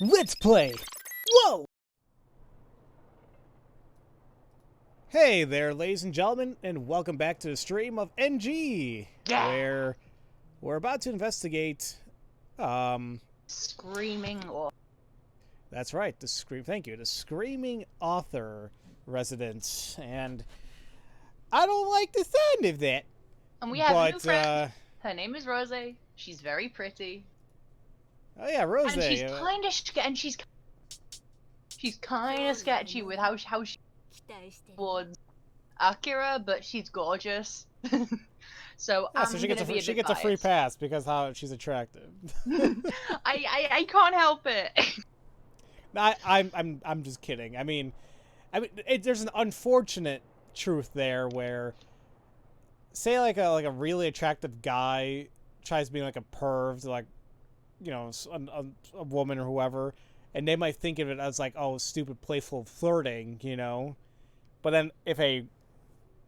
Let's play! Whoa! Hey there, ladies and gentlemen, and welcome back to the stream of NG, where we're about to investigate, Screaming or... That's right, the Screaming Author residence, and I don't like the sound of that. And we have a new friend. Her name is Rose. She's very pretty. Oh yeah, Rose. And she's kind of she's kind of sketchy with how she towards Akira, but she's gorgeous. So yeah, so she gets a free pass because how she's attractive. I can't help it. I'm just kidding. I mean, there's an unfortunate truth there where, say like a really attractive guy tries being like a perv to, like, you know, a woman or whoever, and they might think of it as like, oh, stupid playful flirting, you know. But then if a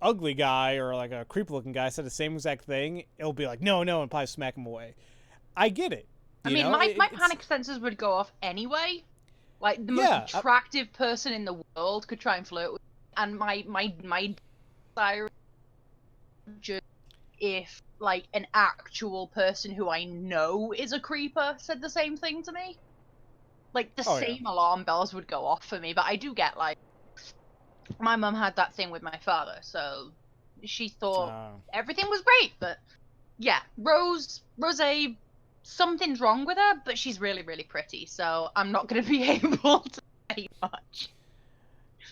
ugly guy or like a creepy looking guy said the same exact thing, it'll be like no, and probably smack him away. I get it. I mean, my panic sensors would go off anyway. Like the most attractive person in the world could try and flirt with me, and my desire just if like an actual person who I know is a creeper said the same thing to me. Like the same alarm bells would go off for me. But I do get, like, my mum had that thing with my father, so she thought everything was great. But yeah, Rose, something's wrong with her, but she's really, really pretty, so I'm not going to be able to say much.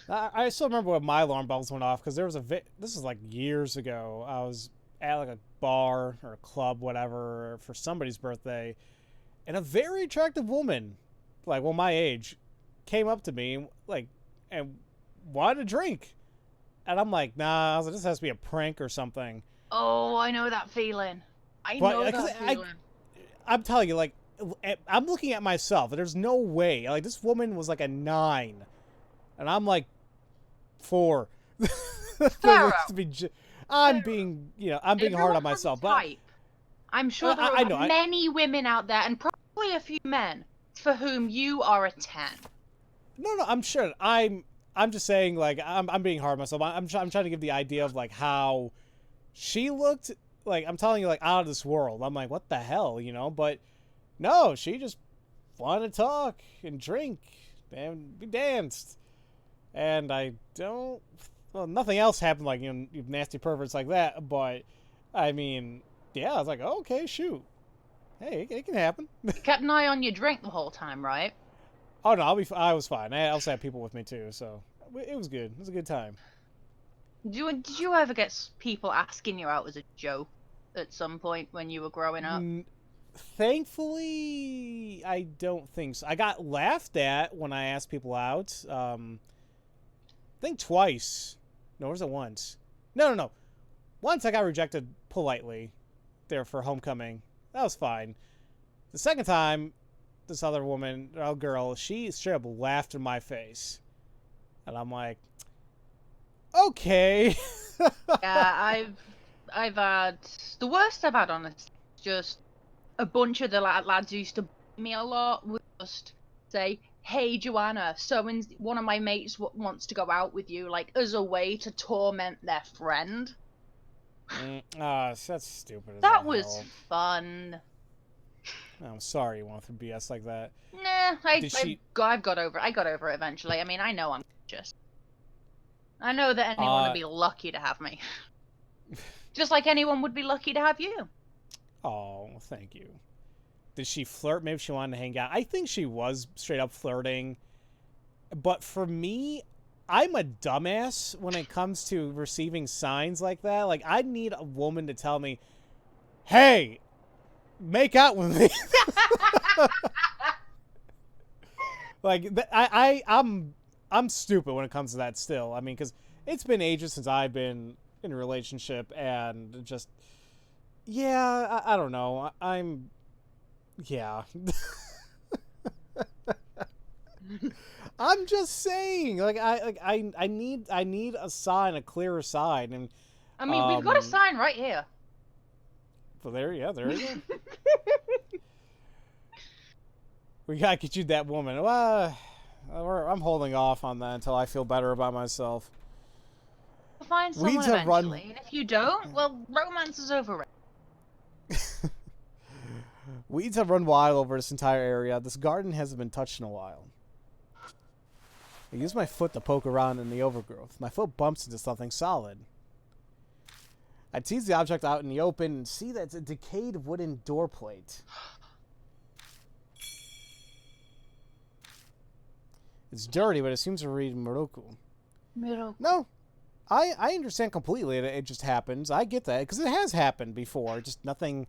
I still remember when my alarm bells went off, because there was this is like years ago. I was at like a bar or a club, whatever, for somebody's birthday, and a very attractive woman, like, well, my age, came up to me, like, and wanted a drink. And I'm like, nah, I was like, this has to be a prank or something. Oh, I know that feeling. I'm telling you, like, I'm looking at myself, and there's no way. Like, this woman was like a 9, and I'm like 4. I'm being hard on myself, but I'm sure there are many women out there, and probably a few men, for whom you are a 10. No, I'm sure. I'm just saying, like, I'm being hard on myself. I'm trying to give the idea of, like, how she looked. Like, I'm telling you, like, out of this world. I'm like, what the hell, you know? But no, she just wanted to talk and drink, and we danced. And I don't... Well, nothing else happened, like, you know, you nasty perverts like that. But, I mean, yeah, I was like, oh, okay, shoot. Hey, it can happen. You kept an eye on your drink the whole time, right? Oh, no, I was fine. I also had people with me, too, so it was good. It was a good time. Did you ever get people asking you out as a joke at some point when you were growing up? Thankfully, I don't think so. I got laughed at when I asked people out. I think twice. No, was it once? No. Once I got rejected politely there for homecoming. That was fine. The second time, this other woman, or girl, she straight up laughed in my face. And I'm like, okay. Yeah, I've had... The worst I've had, honestly, just a bunch of the lads who used to bully me a lot would just say, hey, Joanna, one of my mates wants to go out with you, like, as a way to torment their friend. That's stupid. That was fun. I'm sorry you went through BS like that. Nah, I've got over it. I got over it eventually. I mean, I know I'm just... I know that anyone would be lucky to have me. Just like anyone would be lucky to have you. Oh, thank you. Did she flirt? Maybe she wanted to hang out. I think she was straight up flirting. But for me, I'm a dumbass when it comes to receiving signs like that. Like, I need a woman to tell me, hey, make out with me. Like, I'm stupid when it comes to that still. I mean, because it's been ages since I've been in a relationship, and just, yeah, I don't know. Yeah. I'm just saying, like, I need a sign, a clearer sign, and I mean, we've got a sign right here. Well, there you go. We gotta get you that woman. Well, I'm holding off on that until I feel better about myself. You'll find someone eventually, and if you don't, well, romance is over. Weeds have run wild over this entire area. This garden hasn't been touched in a while. I use my foot to poke around in the overgrowth. My foot bumps into something solid. I tease the object out in the open and see that it's a decayed wooden door plate. It's dirty, but it seems to read Moroku. No, I understand completely. It just happens. I get that, because it has happened before. Just nothing,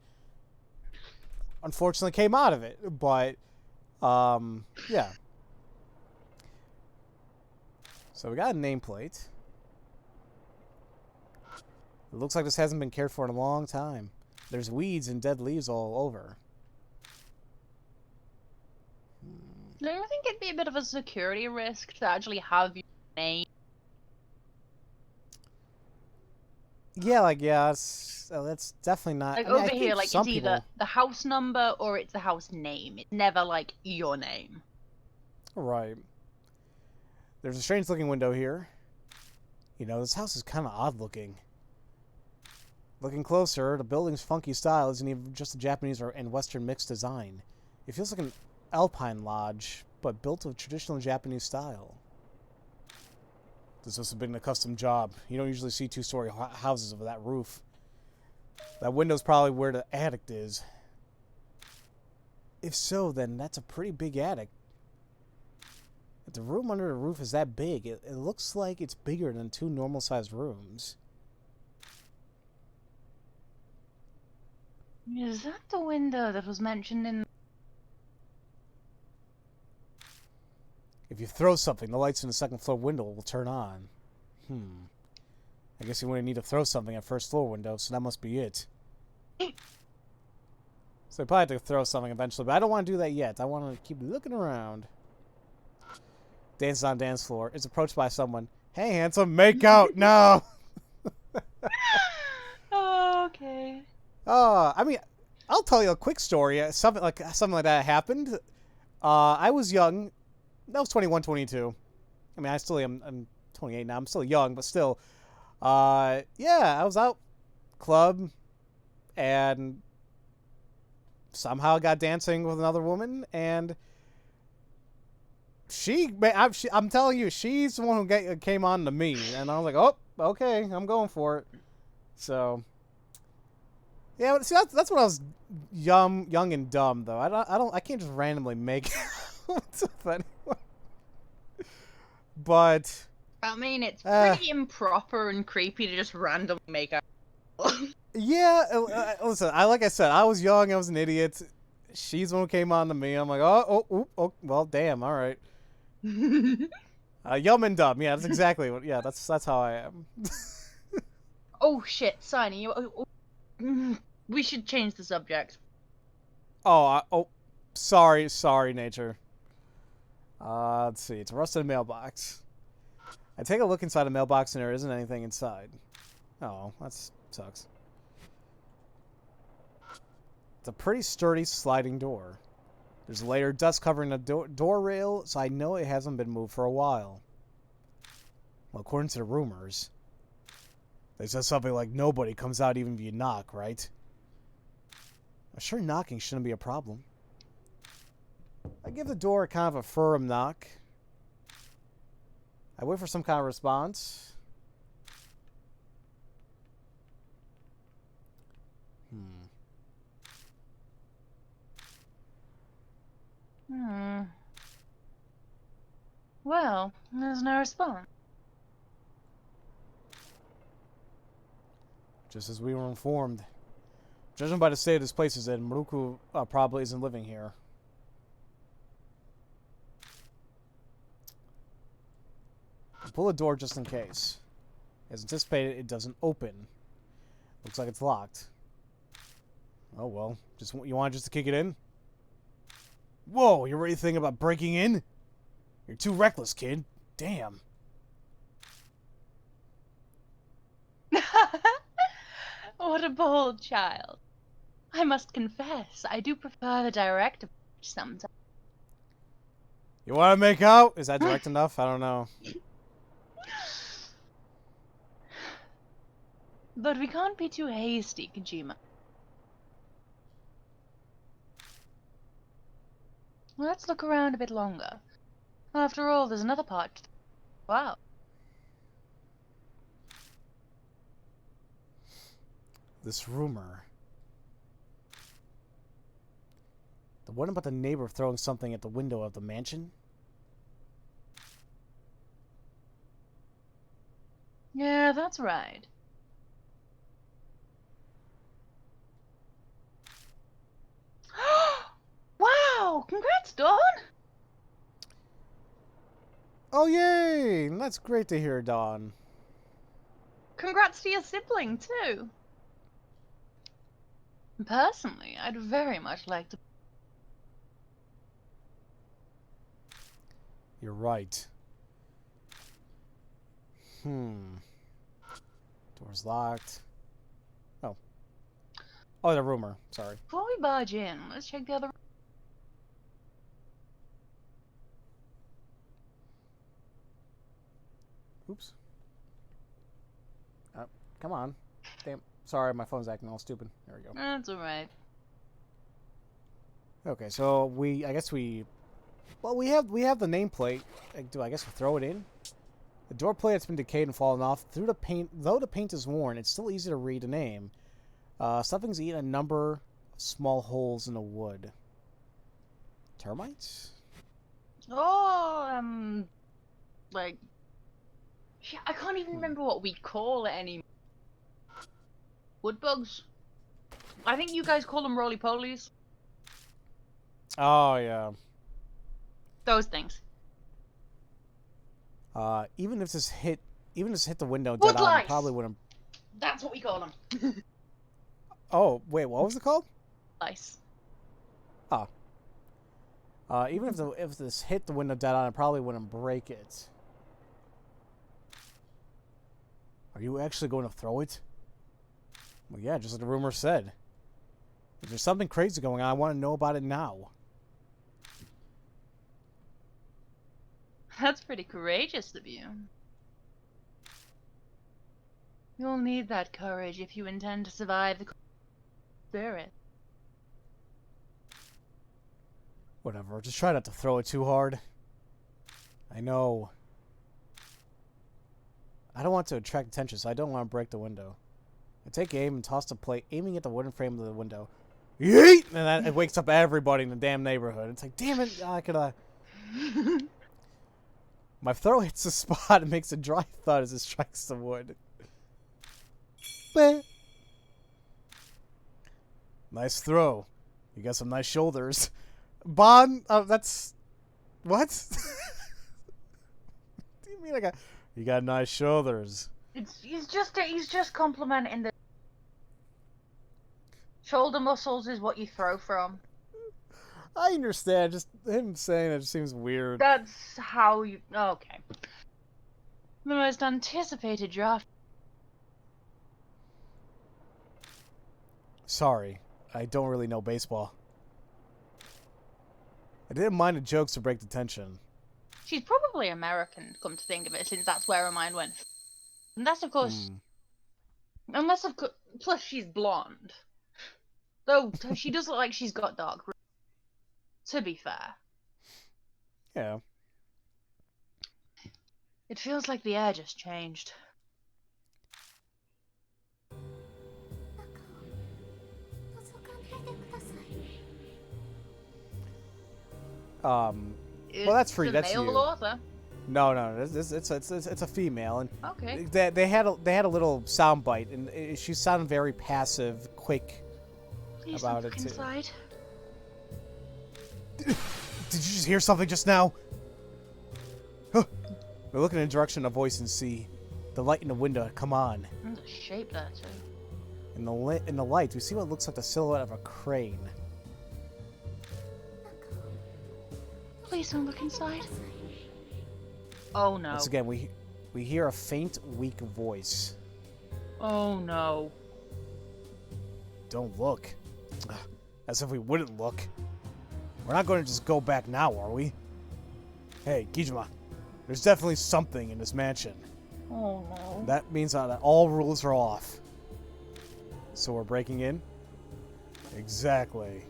unfortunately, came out of it. But, yeah. So we got a nameplate. It looks like this hasn't been cared for in a long time. There's weeds and dead leaves all over. Do you think it'd be a bit of a security risk to actually have your name? Yeah, like, yeah, that's definitely not... Like, I mean, over here, like, it's either the house number or it's the house name. It's never, like, your name. Right. There's a strange-looking window here. You know, this house is kind of odd-looking. Looking closer, the building's funky style isn't even just a Japanese and Western mixed design. It feels like an alpine lodge, but built of traditional Japanese style. This must have been a custom job. You don't usually see two-story houses over that roof. That window's probably where the attic is. If so, then that's a pretty big attic. If the room under the roof is that big, it looks like it's bigger than two normal-sized rooms. Is that the window that was mentioned in... If you throw something, the lights in the second floor window will turn on. I guess you wouldn't need to throw something at first floor window, so that must be it. So I probably have to throw something eventually, but I don't want to do that yet. I want to keep looking around. Dances on dance floor. Is approached by someone. Hey, handsome, make out. No. Oh, okay. I mean, I'll tell you a quick story. Something like that happened. I was young. I was 21, 22. I mean, I still am. I'm 28 now. I'm still young, but still. Yeah, I was out club and somehow got dancing with another woman, and I'm telling you, she's the one who came on to me, and I was like, oh, okay, I'm going for it. So, yeah, but see, that's when I was young and dumb, though. I can't just randomly make out with anyone. But I mean, it's pretty improper and creepy to just randomly make out. Yeah, listen, like I said, I was young, I was an idiot. She's the one who came on to me. I'm like, oh, well, damn, all right. Yum and dumb, yeah, that's exactly what. Yeah, that's how I am. Oh shit, Signy, we should change the subject. Sorry, nature. Let's see. It's a rusted mailbox. I take a look inside the mailbox and there isn't anything inside. Oh, that sucks. It's a pretty sturdy sliding door. There's a layer of dust covering the door rail, so I know it hasn't been moved for a while. Well, according to the rumors, they said something like nobody comes out even if you knock, right? I'm sure knocking shouldn't be a problem. I give the door kind of a firm knock. I wait for some kind of response. Well, there's no response. Just as we were informed. Judging by the state this place is in, Maruku probably isn't living here. I'll pull the door just in case. As anticipated, it doesn't open. Looks like it's locked. Oh well, you want just to kick it in? Whoa, you're already thinking about breaking in? You're too reckless, kid. Damn. What a bold child. I must confess, I do prefer the direct approach sometimes. You want to make out? Is that direct enough? I don't know. But we can't be too hasty, Kojima. Let's look around a bit longer. After all, there's another part. Wow. This rumor. The one about the neighbor throwing something at the window of the mansion? Yeah, that's right. Wow! Congrats, Dawn! Oh, yay! That's great to hear, Dawn. Congrats to your sibling, too. Personally, I'd very much like to... You're right. Door's locked. Oh. Oh, the rumor. Sorry. Before we barge in, let's check the other... Oops. Come on. Damn. Sorry, my phone's acting all stupid. There we go. That's alright. Okay, so well, we have the nameplate. Do I guess we throw it in? The door plate has been decayed and fallen off. Though the paint is worn, it's still easy to read the name. Something's eaten a number of small holes in the wood. Termites? Oh, like... Yeah, I can't even remember what we call it anymore. Wood bugs? I think you guys call them roly-polies. Oh, yeah. Those things. Even if this hit the window dead on, it probably wouldn't. That's what we call them. Oh, wait, what was it called? Lice. Oh. Even if this hit the window dead on, it probably wouldn't break it. Are you actually going to throw it? Well, yeah, just like the rumor said. If there's something crazy going on, I want to know about it now. That's pretty courageous of you. You'll need that courage if you intend to survive the spirit. Whatever, just try not to throw it too hard. I know. I don't want to attract attention, so I don't want to break the window. I take aim and toss the plate, aiming at the wooden frame of the window. Yeet! And then it wakes up everybody in the damn neighborhood. It's like, damn it, I could, My throw hits the spot and makes a dry thud as it strikes the wood. Bleh. Nice throw. You got some nice shoulders. Bon, that's... What? What do you mean I got... You got nice shoulders. He's just complimenting the... Shoulder muscles is what you throw from. I understand, just him saying it just seems weird. That's how you... Okay. The most anticipated draft. Sorry, I don't really know baseball. I didn't mind the jokes to break the tension. She's probably American, come to think of it, since that's where her mind went. Unless, of course... Plus, she's blonde. Though, she does look like she's got dark roots. To be fair. Yeah. It feels like the air just changed. Well, that's free. That's male you. author. No, it's a female, and okay. They had a little sound bite, and she sounded very passive, quick. Please about look it too. Inside. Did you just hear something just now? Huh. We're looking in the direction of voice and see the light in the window. Come on. There's a shape there too. In the light, we see what looks like the silhouette of a crane. Please don't look inside. Oh no. Once again, we hear a faint, weak voice. Oh no. Don't look. As if we wouldn't look. We're not going to just go back now, are we? Hey, Kijima. There's definitely something in this mansion. Oh no. That means that all rules are off. So we're breaking in? Exactly.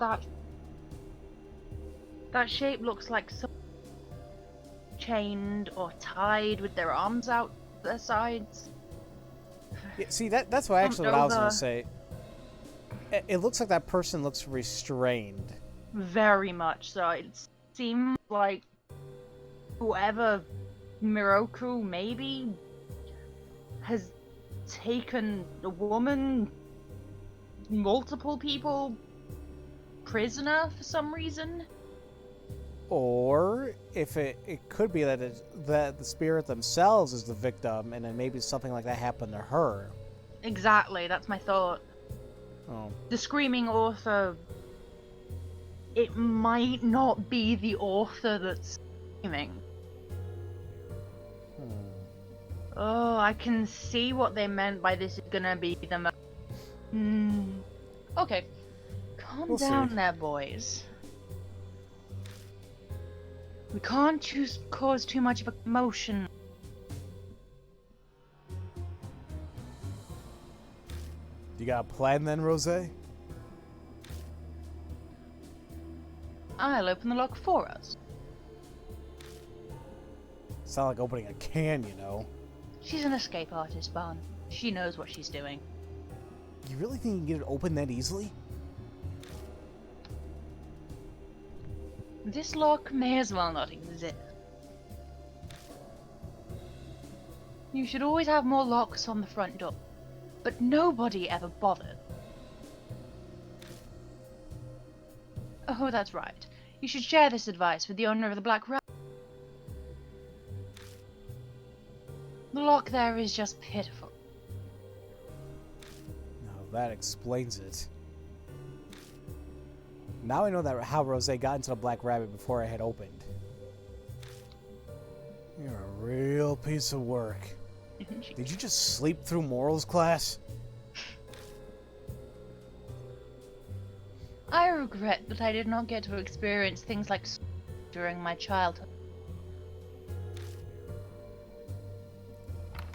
That shape looks like some chained or tied with their arms out their sides. Yeah, see, that's what actually what I was gonna say. It looks like that person looks restrained. Very much so. It seems like whoever Miroku maybe has taken a woman, multiple people prisoner for some reason. Or if it could be that that the spirit themselves is the victim, and then maybe something like that happened to her. Exactly, that's my thought. Oh. The screaming author, it might not be the author that's screaming. Oh, I can see what they meant by this is gonna be the Okay, calm down there, boys. We can't cause too much of a commotion. You got a plan then, Rose? I'll open the lock for us. Sound like opening a can, you know. She's an escape artist, Barn. She knows what she's doing. You really think you can get it open that easily? This lock may as well not exist. You should always have more locks on the front door, but nobody ever bothered. Oh, that's right. You should share this advice with the owner of the Black Rabbit. The lock there is just pitiful. No, that explains it. Now I know that how Rose got into the Black Rabbit before it had opened. You're a real piece of work. Did you just sleep through morals class? I regret that I did not get to experience things like during my childhood.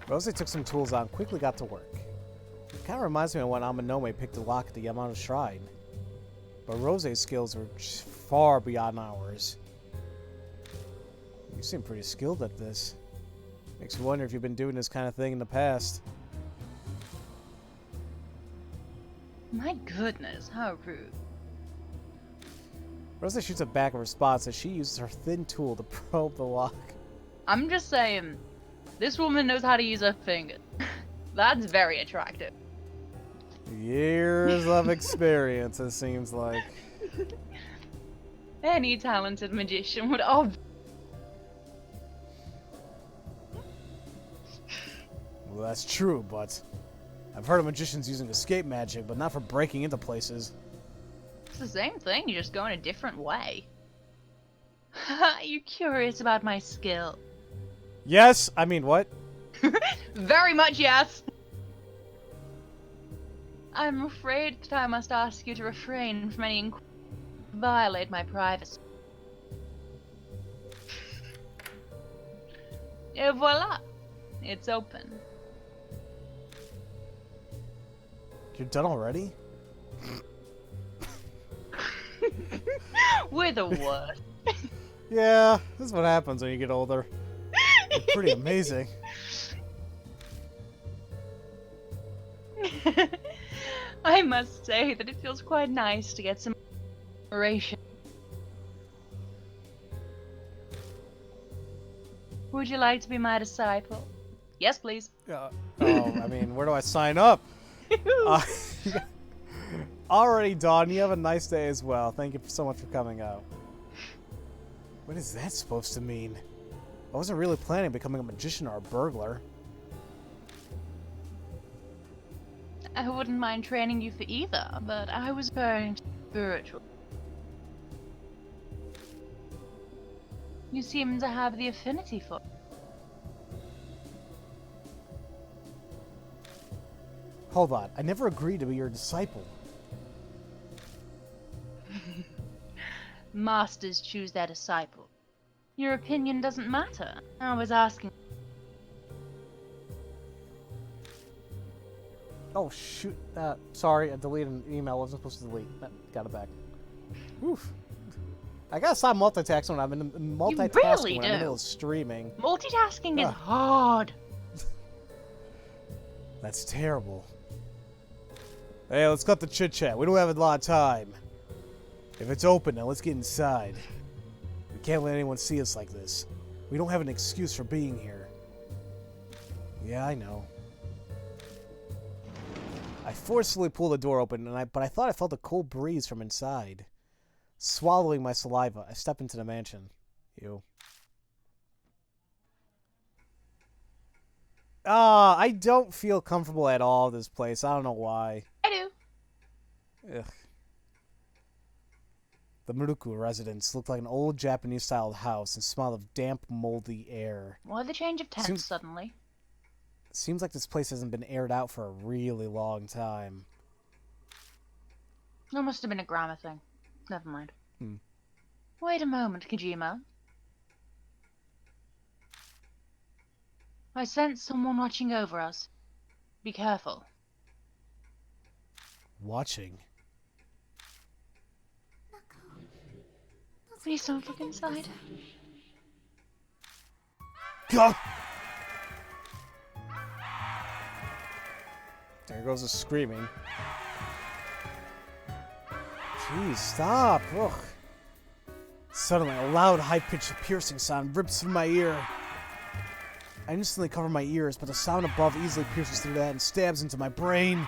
Rose took some tools out and quickly got to work. It kind of reminds me of when Amanome picked the lock at the Yamano Shrine. But Rose's skills were far beyond ours. You seem pretty skilled at this. Makes me wonder if you've been doing this kind of thing in the past. My goodness, how rude. Rose shoots a back in response as she uses her thin tool to probe the lock. I'm just saying, this woman knows how to use her fingers. That's very attractive. Years of experience, it seems like. Any talented magician would Well, that's true, but I've heard of magicians using escape magic, but not for breaking into places. It's the same thing, you just go in a different way. Are you curious about my skill? Yes, I mean, what? Very much yes! I'm afraid that I must ask you to refrain from any violate my privacy. Et voila! It's open. You're done already? We're the worst. Yeah, this is what happens when you get older. You're pretty amazing. I must say that it feels quite nice to get some inspiration. Would you like to be my disciple? Yes, please. Oh, I mean, where do I sign up? Alrighty, Dawn, you have a nice day as well. Thank you so much for coming out. What is that supposed to mean? I wasn't really planning on becoming a magician or a burglar. I wouldn't mind training you for either, but I was referring to spiritual. You seem to have the affinity for it. Hold on. I never agreed to be your disciple. Masters choose their disciple. Your opinion doesn't matter. I was asking. Oh, shoot. Sorry, I deleted an email I wasn't supposed to delete. Got it back. Oof. I gotta stop multitasking when I'm in multitasking really when I'm in the middle of streaming. Multitasking is hard. That's terrible. Hey, let's cut the chit-chat. We don't have a lot of time. If it's open now, let's get inside. We can't let anyone see us like this. We don't have an excuse for being here. Yeah, I know. I forcefully pulled the door open, but I thought I felt a cold breeze from inside. Swallowing my saliva, I stepped into the mansion. Ew. I don't feel comfortable at all in this place. I don't know why. I do. Ugh. The Muruku residence looked like an old Japanese-style house and smelled of damp, moldy air. Why the change of tenants suddenly? Seems like this place hasn't been aired out for a really long time. That must have been a grammar thing. Never mind. Wait a moment, Kojima. I sense someone watching over us. Be careful. Watching? Please don't look inside. Go! There goes the screaming. Jeez, stop! Ugh. Suddenly, a loud, high-pitched, piercing sound rips through my ear. I instantly cover my ears, but the sound above easily pierces through that and stabs into my brain.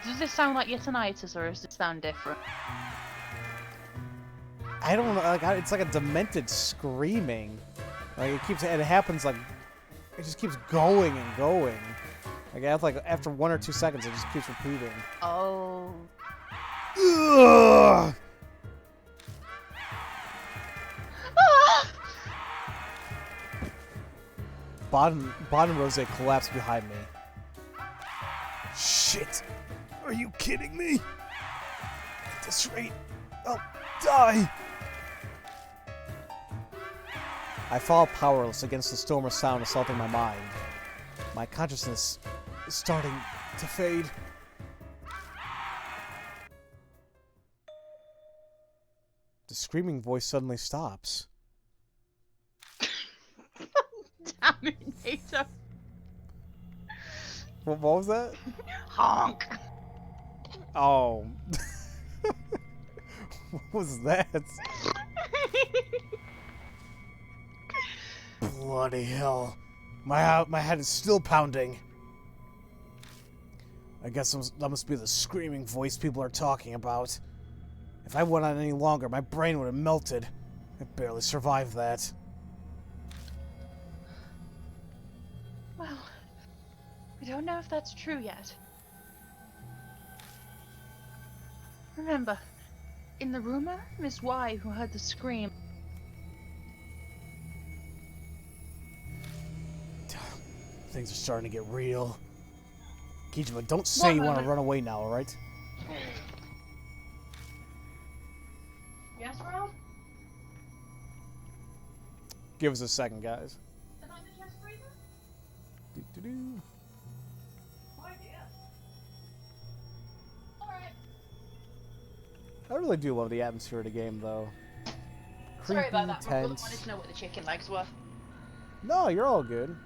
Does this sound like your tinnitus, or does it sound different? I don't know. Like, it's like a demented screaming. Like it happens like it just keeps going and going. Like after 1 or 2 seconds, it just keeps repeating. Oh. Ugh! Bottom Rose collapsed behind me. Shit! Are you kidding me? At this rate, I'll die! I fall powerless against the storm of sound assaulting my mind. My consciousness is starting to fade. The screaming voice suddenly stops. Damn it, Vita. What was that? Honk. Oh. What was that? Bloody hell. My head is still pounding. I guess that must be the screaming voice people are talking about. If I went on any longer, my brain would have melted. I barely survived that. Well, we don't know if that's true yet. Remember, in the rumor, Miss Y, who heard the scream... Things are starting to get real. Kijima, don't say you want to run away now, alright? Yes, Rob? Give us a second, guys. Do-do-do. I really do love the atmosphere of the game, though. Sorry about that. I tense. wanted to know what the chicken legs were. No, you're all good.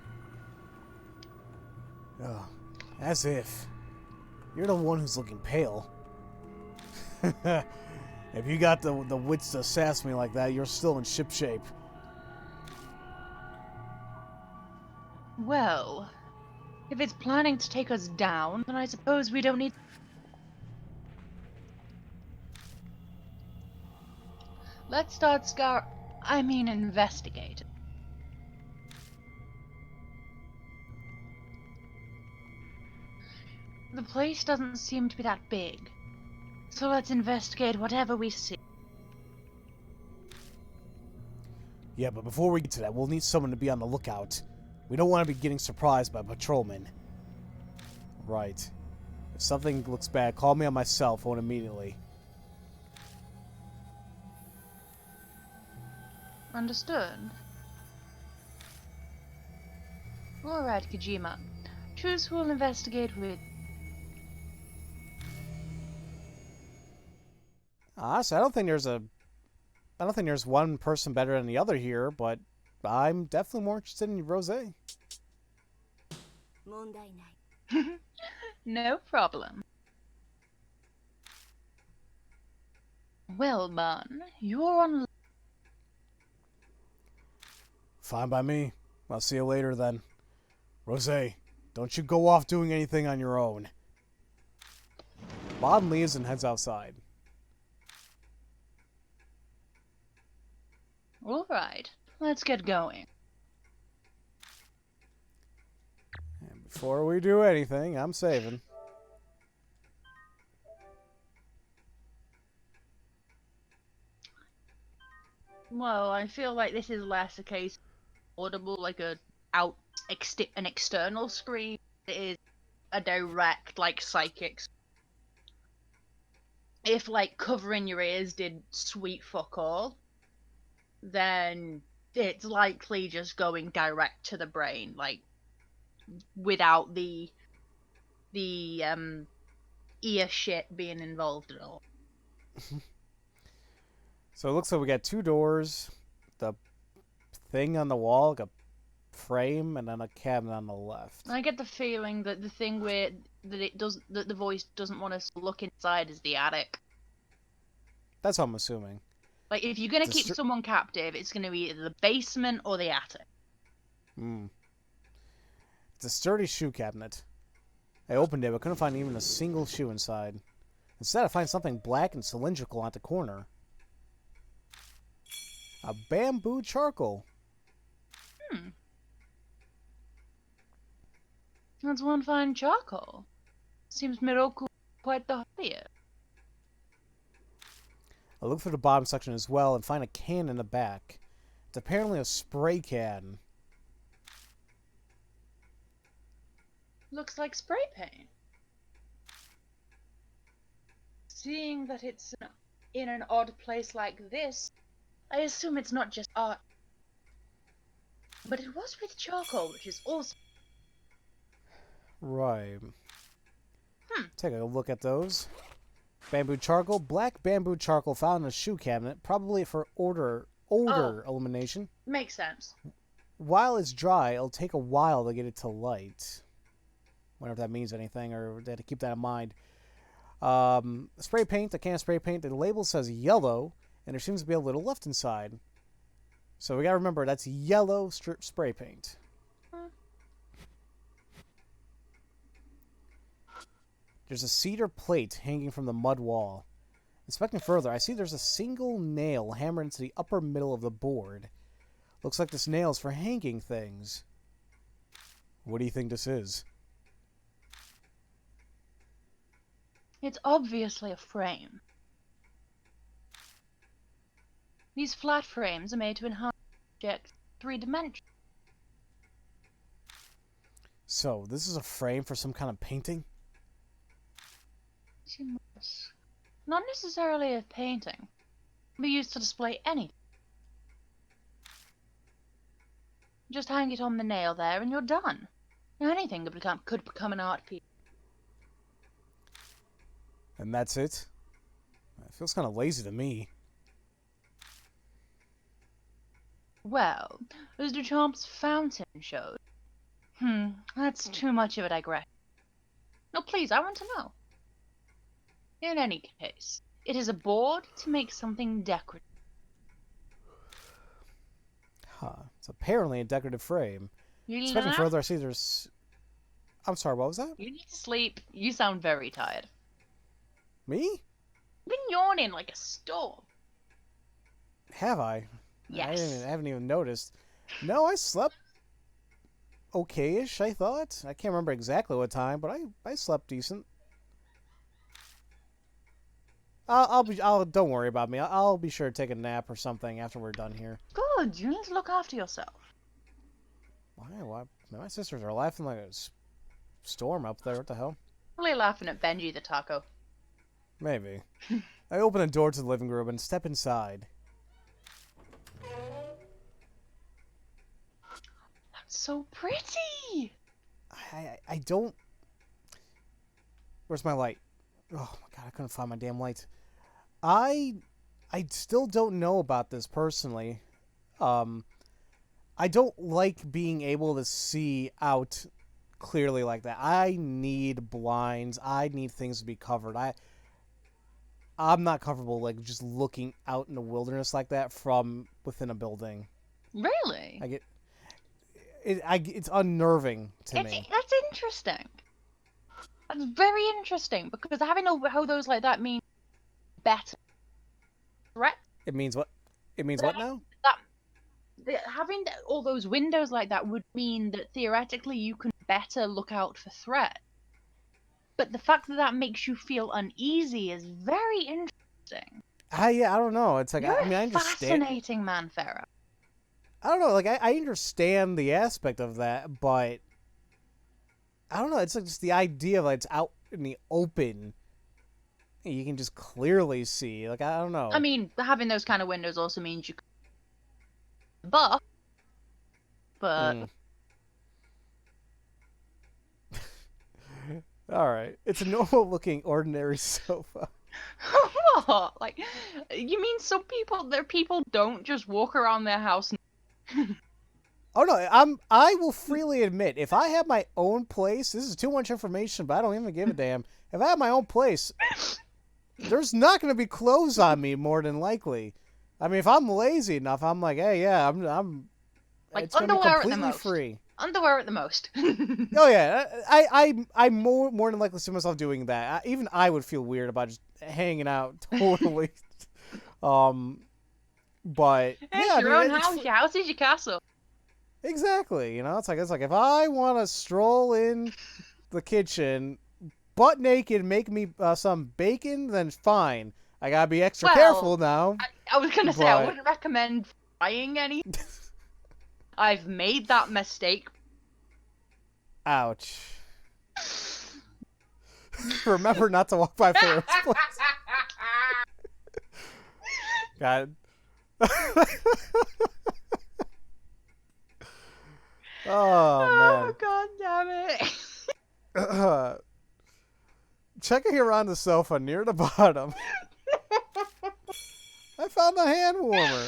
Oh, as if. You're the one who's looking pale. If you got the wits to sass me like that, you're still in ship shape. Well, if it's planning to take us down, then I suppose we don't need... Let's start investigating. The place doesn't seem to be that big, so let's investigate whatever we see. Yeah, but before we get to that, we'll need someone to be on the lookout. We don't want to be getting surprised by patrolmen. Right. If something looks bad, call me on my cell phone immediately. Understood. Alright, Kojima. Choose who will investigate with. Honestly, I don't think there's one person better than the other here, but I'm definitely more interested in Rose. No problem. Well, man, you're on. Fine by me. I'll see you later then. Rose, don't you go off doing anything on your own. Bond leaves and heads outside. Alright, let's get going. And before we do anything, I'm saving. Well, I feel like this is less a case of audible, like an external scream. It is a direct, like, psychic. If, like, covering your ears did sweet fuck all, then it's likely just going direct to the brain, like, without the ear shit being involved at all. So it looks like we got two doors, the thing on the wall, like a frame, and then a cabinet on the left. I get the feeling that the thing where that the voice doesn't want us to look inside is the attic. That's what I'm assuming. Like, if you're gonna keep someone captive, it's gonna be either the basement or the attic. It's a sturdy shoe cabinet. I opened it, but couldn't find even a single shoe inside. Instead, I find something black and cylindrical at the corner. A bamboo charcoal. That's one fine charcoal. Seems Miroku quite the hobbyist. I look through the bottom section as well and find a can in the back. It's apparently a spray can. Looks like spray paint. Seeing that it's in an odd place like this, I assume it's not just art. But it was with charcoal, which is awesome. Right. Take a look at those. Bamboo charcoal. Black bamboo charcoal found in a shoe cabinet, probably for odor elimination. Makes sense. While it's dry, it'll take a while to get it to light. Wonder if that means anything, or to keep that in mind. Spray paint, a can of spray paint. The label says yellow, and there seems to be a little left inside. So we gotta remember, that's yellow spray paint. There's a cedar plate hanging from the mud wall. Inspecting further, I see there's a single nail hammered into the upper middle of the board. Looks like this nail is for hanging things. What do you think this is? It's obviously a frame. These flat frames are made to enhance objects 3 dimensions. So, this is a frame for some kind of painting? Not necessarily a painting. It can be used to display anything. Just hang it on the nail there and you're done. Anything could become an art piece. And that's it? It feels kind of lazy to me. Well, as Duchamp's fountain showed. That's too much of a digression. No, please, I want to know. In any case, it is a board to make something decorative. It's apparently a decorative frame. Inspecting further, I see there's... I'm sorry, what was that? You need to sleep. You sound very tired. Me? You've been yawning like a storm. Have I? Yes. I haven't even noticed. No, I slept okay-ish, I thought. I can't remember exactly what time, but I slept decent. Don't worry about me. I'll be sure to take a nap or something after we're done here. Good. You need to look after yourself. Why? My sisters are laughing like a storm up there. What the hell? Probably laughing at Benji the taco. Maybe. I open the door to the living room and step inside. That's so pretty! I don't... Where's my light? Oh my god, I couldn't find my damn light. I still don't know about this personally. I don't like being able to see out clearly like that. I need blinds. I need things to be covered. I'm not comfortable like just looking out in the wilderness like that from within a building. Really? It's unnerving to me. That's interesting. That's very interesting because having how those like that means better threat. It means what? It means what now? Having all those windows like that would mean that theoretically you can better look out for threat. But the fact that that makes you feel uneasy is very interesting. Yeah, I don't know. It's like You're I understand. fascinating man, Farah. I don't know. Like I understand the aspect of that, but I don't know. It's like just the idea of like it's out in the open. You can just clearly see. Like I don't know. I mean, having those kind of windows also means you can but All right. It's a normal looking ordinary sofa. what? Like, you mean their people don't just walk around their house? Oh no, I will freely admit, if I have my own place, this is too much information, but I don't even give a damn. If I have my own place, there's not going to be clothes on me more than likely. I mean, if I'm lazy enough, I'm like, hey, yeah, I'm like it's underwear at the completely most. Free. Underwear at the most. Oh yeah, I'm more than likely to see myself doing that. Even I would feel weird about just hanging out totally. But it's your own house. Your house is your castle. Exactly. You know, it's like if I want to stroll in the kitchen, butt naked, make me some bacon, then fine. I gotta be extra careful now. I was gonna say I wouldn't recommend frying any. I've made that mistake. Ouch. Remember not to walk by Farrah's place. God. Oh, man. Oh, god damn it. Checking around the sofa near the bottom. I found a hand warmer.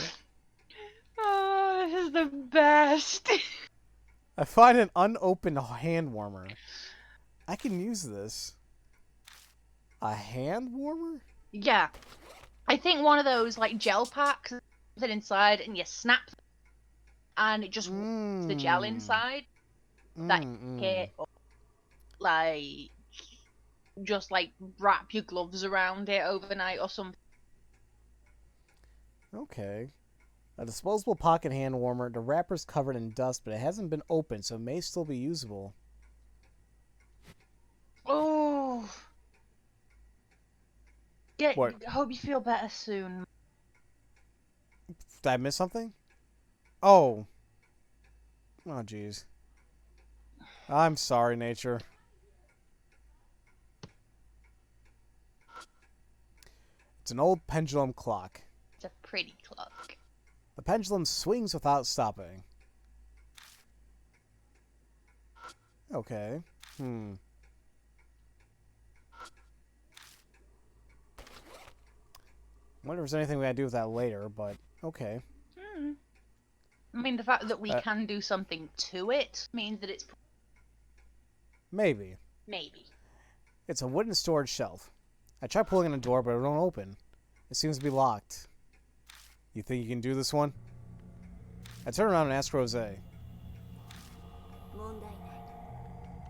Oh, this is the best. I find an unopened hand warmer. I can use this. A hand warmer? Yeah. I think one of those, like, gel packs that inside and you snap and it just the gel inside. That hit, or, like, just, like, wrap your gloves around it overnight or something. Okay. A disposable pocket hand warmer. The wrapper's covered in dust, but it hasn't been opened, so it may still be usable. Oh. Yeah, What? I hope you feel better soon. Did I miss something? Oh. Oh, jeez. I'm sorry, nature. It's an old pendulum clock. It's a pretty clock. The pendulum swings without stopping. Okay. Wonder if there's anything we gotta do with that later, but okay. I mean, the fact that we can do something to it means that it's... Maybe. Maybe. It's a wooden storage shelf. I tried pulling on the door, but it won't open. It seems to be locked. You think you can do this one? I turn around and ask Rose.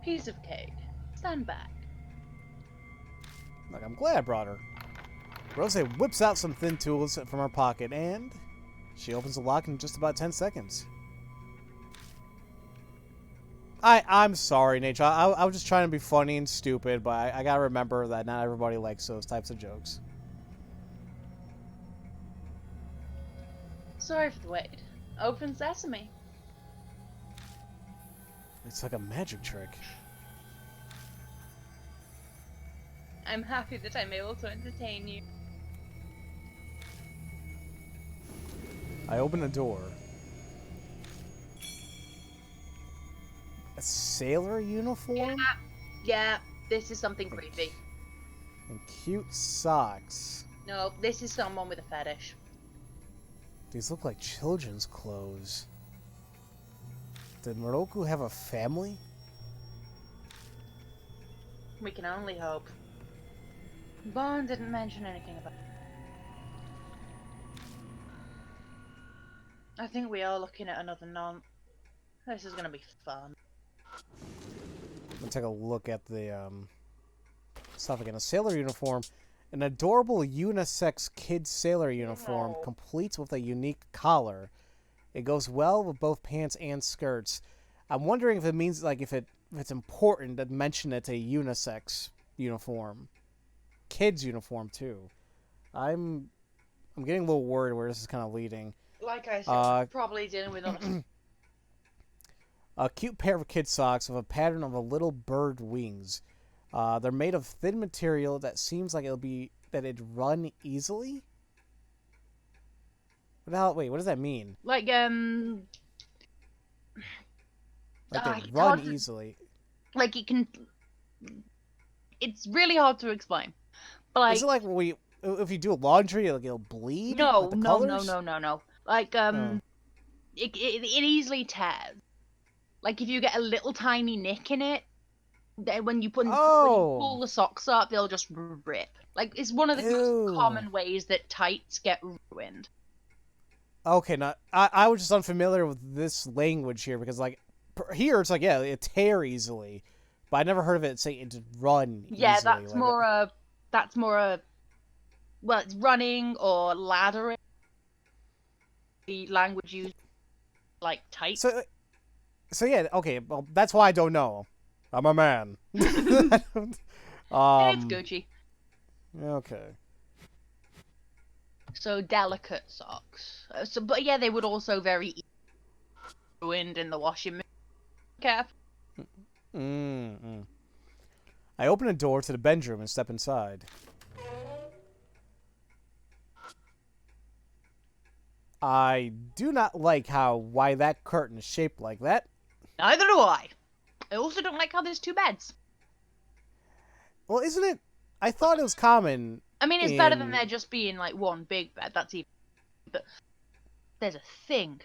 Piece of cake. Stand back. Like, I'm glad I brought her. Rose whips out some thin tools from her pocket, and she opens the lock in just about 10 seconds. I'm sorry, Nature. I was just trying to be funny and stupid, but I gotta remember that not everybody likes those types of jokes. Sorry for the wait. Open sesame. It's like a magic trick. I'm happy that I'm able to entertain you. I open a door. A sailor uniform? Yeah, this is something creepy. And cute socks. No, this is someone with a fetish. These look like children's clothes. Did Moroku have a family? We can only hope. Bond didn't mention anything about it. I think we are looking at another non. This is gonna be fun. I'm gonna take a look at the stuff again. A sailor uniform. An adorable unisex kid sailor uniform, complete with a unique collar. It goes well with both pants and skirts. I'm wondering if it means, like, if it's important to mention it's a unisex uniform. Kids uniform too. I'm getting a little worried where this is kind of leading. Like I said, probably dealing with other. A cute pair of kid socks with a pattern of a little bird wings. They're made of thin material that seems like it'd run easily. What the hell? Wait, what does that mean? Like they'd run easily. Like it can. It's really hard to explain. But like, is it like if you do laundry, like it'll bleed? No, like no. Like it easily tears. Like if you get a little tiny nick in it, then when you pull the socks up, they'll just rip. Like it's one of the most common ways that tights get ruined. Okay, now I was just unfamiliar with this language here because like here it's like it tear easily, but I never heard of it saying it run. Yeah, easily. that's more a well, it's running or laddering. The language used like tight. So yeah, okay, well that's why I don't know. I'm a man. It's Gucci. Okay. So delicate socks. But yeah, they would also very easily ruined in the washing machine. Careful. I open a door to the bedroom and step inside. I do not like why that curtain is shaped like that. Neither do I. I also don't like how there's two beds. Well, isn't it? I thought it was common. I mean, it's better than there just being like one big bed. That's even. But there's a thing.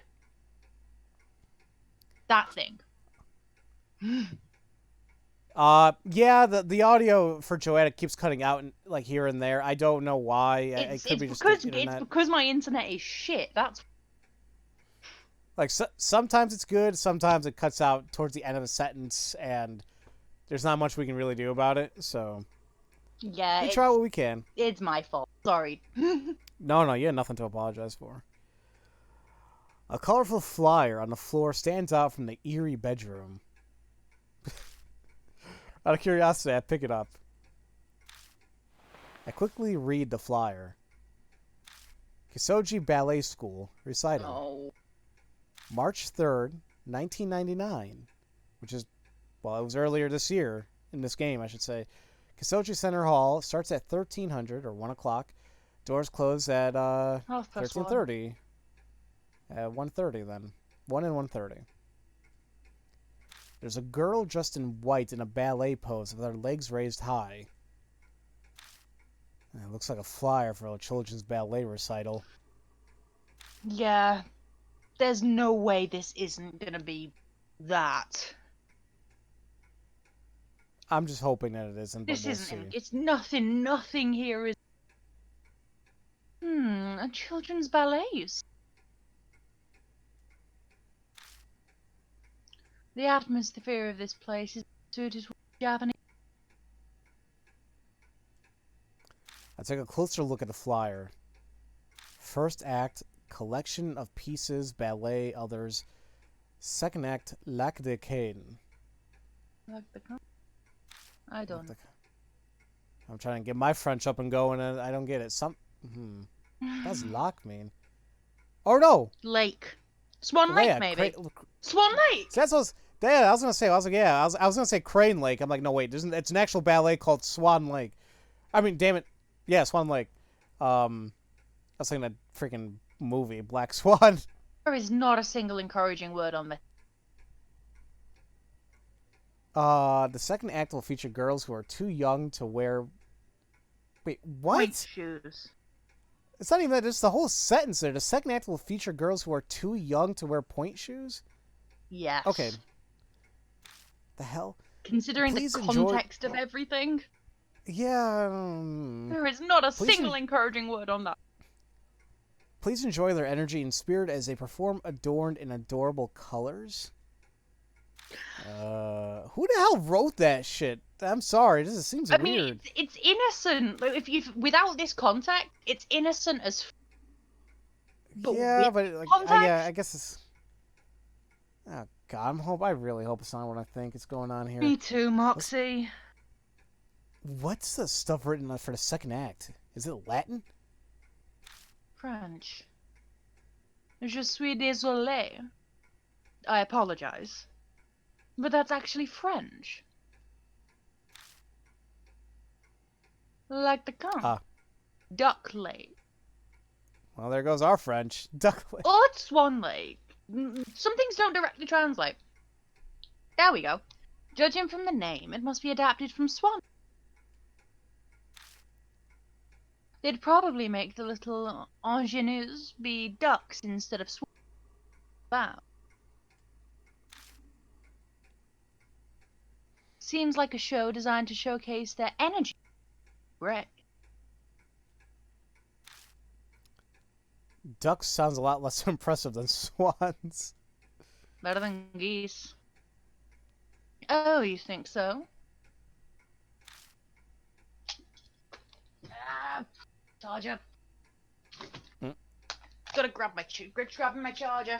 That thing. Yeah, the audio for Joanna keeps cutting out like here and there. I don't know why. It could be just the internet. It's because my internet is shit. That's like sometimes it's good, sometimes it cuts out towards the end of a sentence, and there's not much we can really do about it. So yeah, we try what we can. It's my fault. Sorry. No, you have nothing to apologize for. A colorful flyer on the floor stands out from the eerie bedroom. Out of curiosity, I pick it up. I quickly read the flyer. Kisoji Ballet School recital. Oh. March 3rd, 1999. Which is, well, it was earlier this year in this game, I should say. Kisoji Center Hall starts at 1300 or 1 o'clock. Doors close at 13:30. At 1:30 then. 1 and 1:30. There's a girl dressed in white in a ballet pose with her legs raised high. It looks like a flyer for a children's ballet recital. Yeah. There's no way this isn't gonna be that. I'm just hoping that it isn't. This we'll isn't. See. It's nothing. Nothing here is. A children's ballets. The atmosphere of this place is suited to Japanese. I take a closer look at the flyer. First act, collection of pieces, ballet, others. Second act, Lac de Cane. I don't know. I'm trying to get my French up and going, and I don't get it. What does lock mean? Oh no! Lake. Swan Lake, maybe. Swan Lake. So I was gonna say. I was gonna say Crane Lake. I'm like, no, wait. It's an actual ballet called Swan Lake. I mean, damn it. Yeah, Swan Lake. I was thinking that freaking movie, Black Swan. There is not a single encouraging word on this. The second act will feature girls who are too young to wear. Wait, what? Point shoes. It's not even that. It's the whole sentence there. The second act will feature girls who are too young to wear point shoes. Yes. Okay. The hell? Considering Please the enjoy- context of everything, Yeah. there is not a Please single encouraging word on that. Please enjoy their energy and spirit as they perform adorned in adorable colors. Who the hell wrote that shit? I'm sorry, this seems weird. I mean, it's innocent. Like, if without this context, it's innocent as. But yeah, with but like, context? yeah, I guess it's. Oh God, I really hope it's not what I think is going on here. Me too, Moxie. What's the stuff written for the second act? Is it Latin? French. Je suis désolé. I apologize. But that's actually French. Like the gun. Ah. Duck Lake. Well, there goes our French. Duckling. Or it's Swan Lake. Some things don't directly translate. There we go. Judging from the name, it must be adapted from Swan. They'd probably make the little ingenues be ducks instead of swans. Wow. Seems like a show designed to showcase their energy. Right. Ducks sounds a lot less impressive than swans. Better than geese. Oh, you think so? Charger. Gotta grab my grabbing my charger.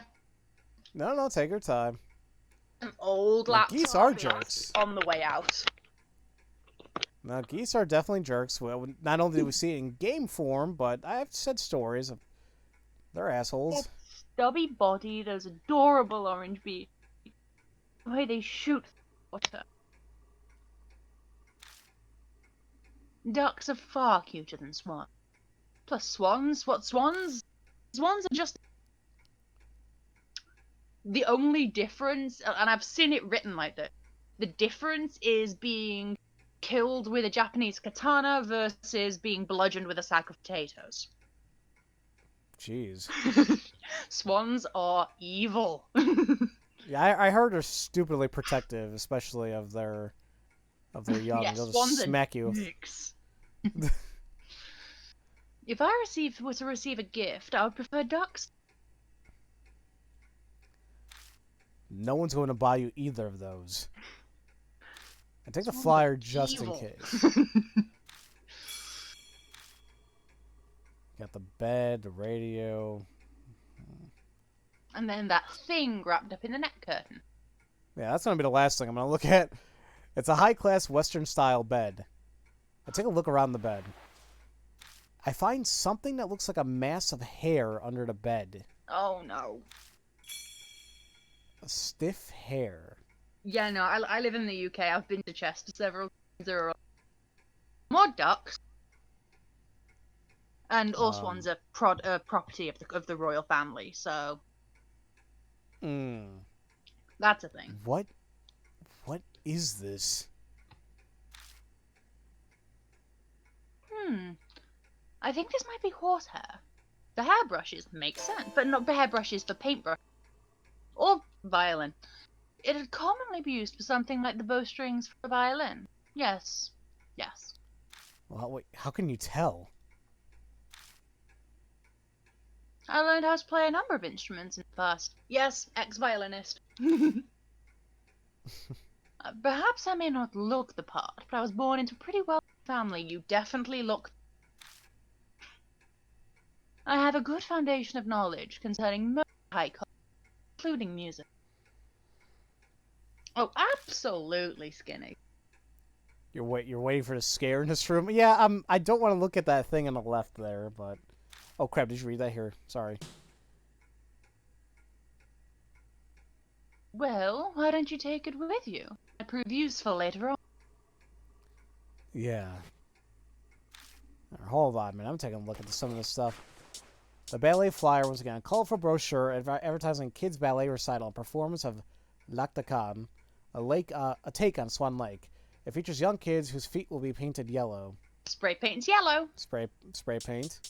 No, take your time. An old Now, laptop. geese are jerks. On the way out. Now, geese are definitely jerks. Well, not only do we see it in game form, but I've said stories of they're assholes. That stubby body, those adorable orange beaks. The way they shoot water. Ducks are far cuter than swans. Plus swans? What swans? Swans are just... The only difference, and I've seen it written like this, the difference is being killed with a Japanese katana versus being bludgeoned with a sack of potatoes. Jeez. Swans are evil. Yeah, I heard they're stupidly protective, especially of their young. Yes, They'll swans just are smack you. dicks. If I were to receive a gift, I would prefer ducks. No one's going to buy you either of those. I take the Swans flyer are just evil. in case. Got the bed, the radio. And then that thing wrapped up in the net curtain. Yeah, that's going to be the last thing I'm going to look at. It's a high-class Western-style bed. I take a look around the bed. I find something that looks like a mass of hair under the bed. Oh no. A stiff hair. Yeah, no, I live in the UK. I've been to Chester several times. There are more ducks. And all swans are property of the royal family, so that's a thing. What is this? I think this might be horsehair. The hairbrushes make sense, but not the hairbrushes for paintbrush or violin. It'd commonly be used for something like the bowstrings for a violin. Yes. Well, wait, how can you tell? I learned how to play a number of instruments in the past. Yes, ex-violinist. Perhaps I may not look the part, but I was born into a pretty wealthy family. You definitely look. I have a good foundation of knowledge concerning most high culture, including music. Oh, absolutely, Skinny. You're waiting for the scare in this room? Yeah, I don't want to look at that thing on the left there, but... Oh, crap, did you read that here? Sorry. Well, why don't you take it with you? It'd prove useful later on. Yeah. Hold on, man. I'm taking a look at some of this stuff. The ballet flyer was again a colorful brochure advertising kids' ballet recital and performance of Lac de Can, a take on Swan Lake. It features young kids whose feet will be painted yellow. Spray paint's yellow. Spray paint.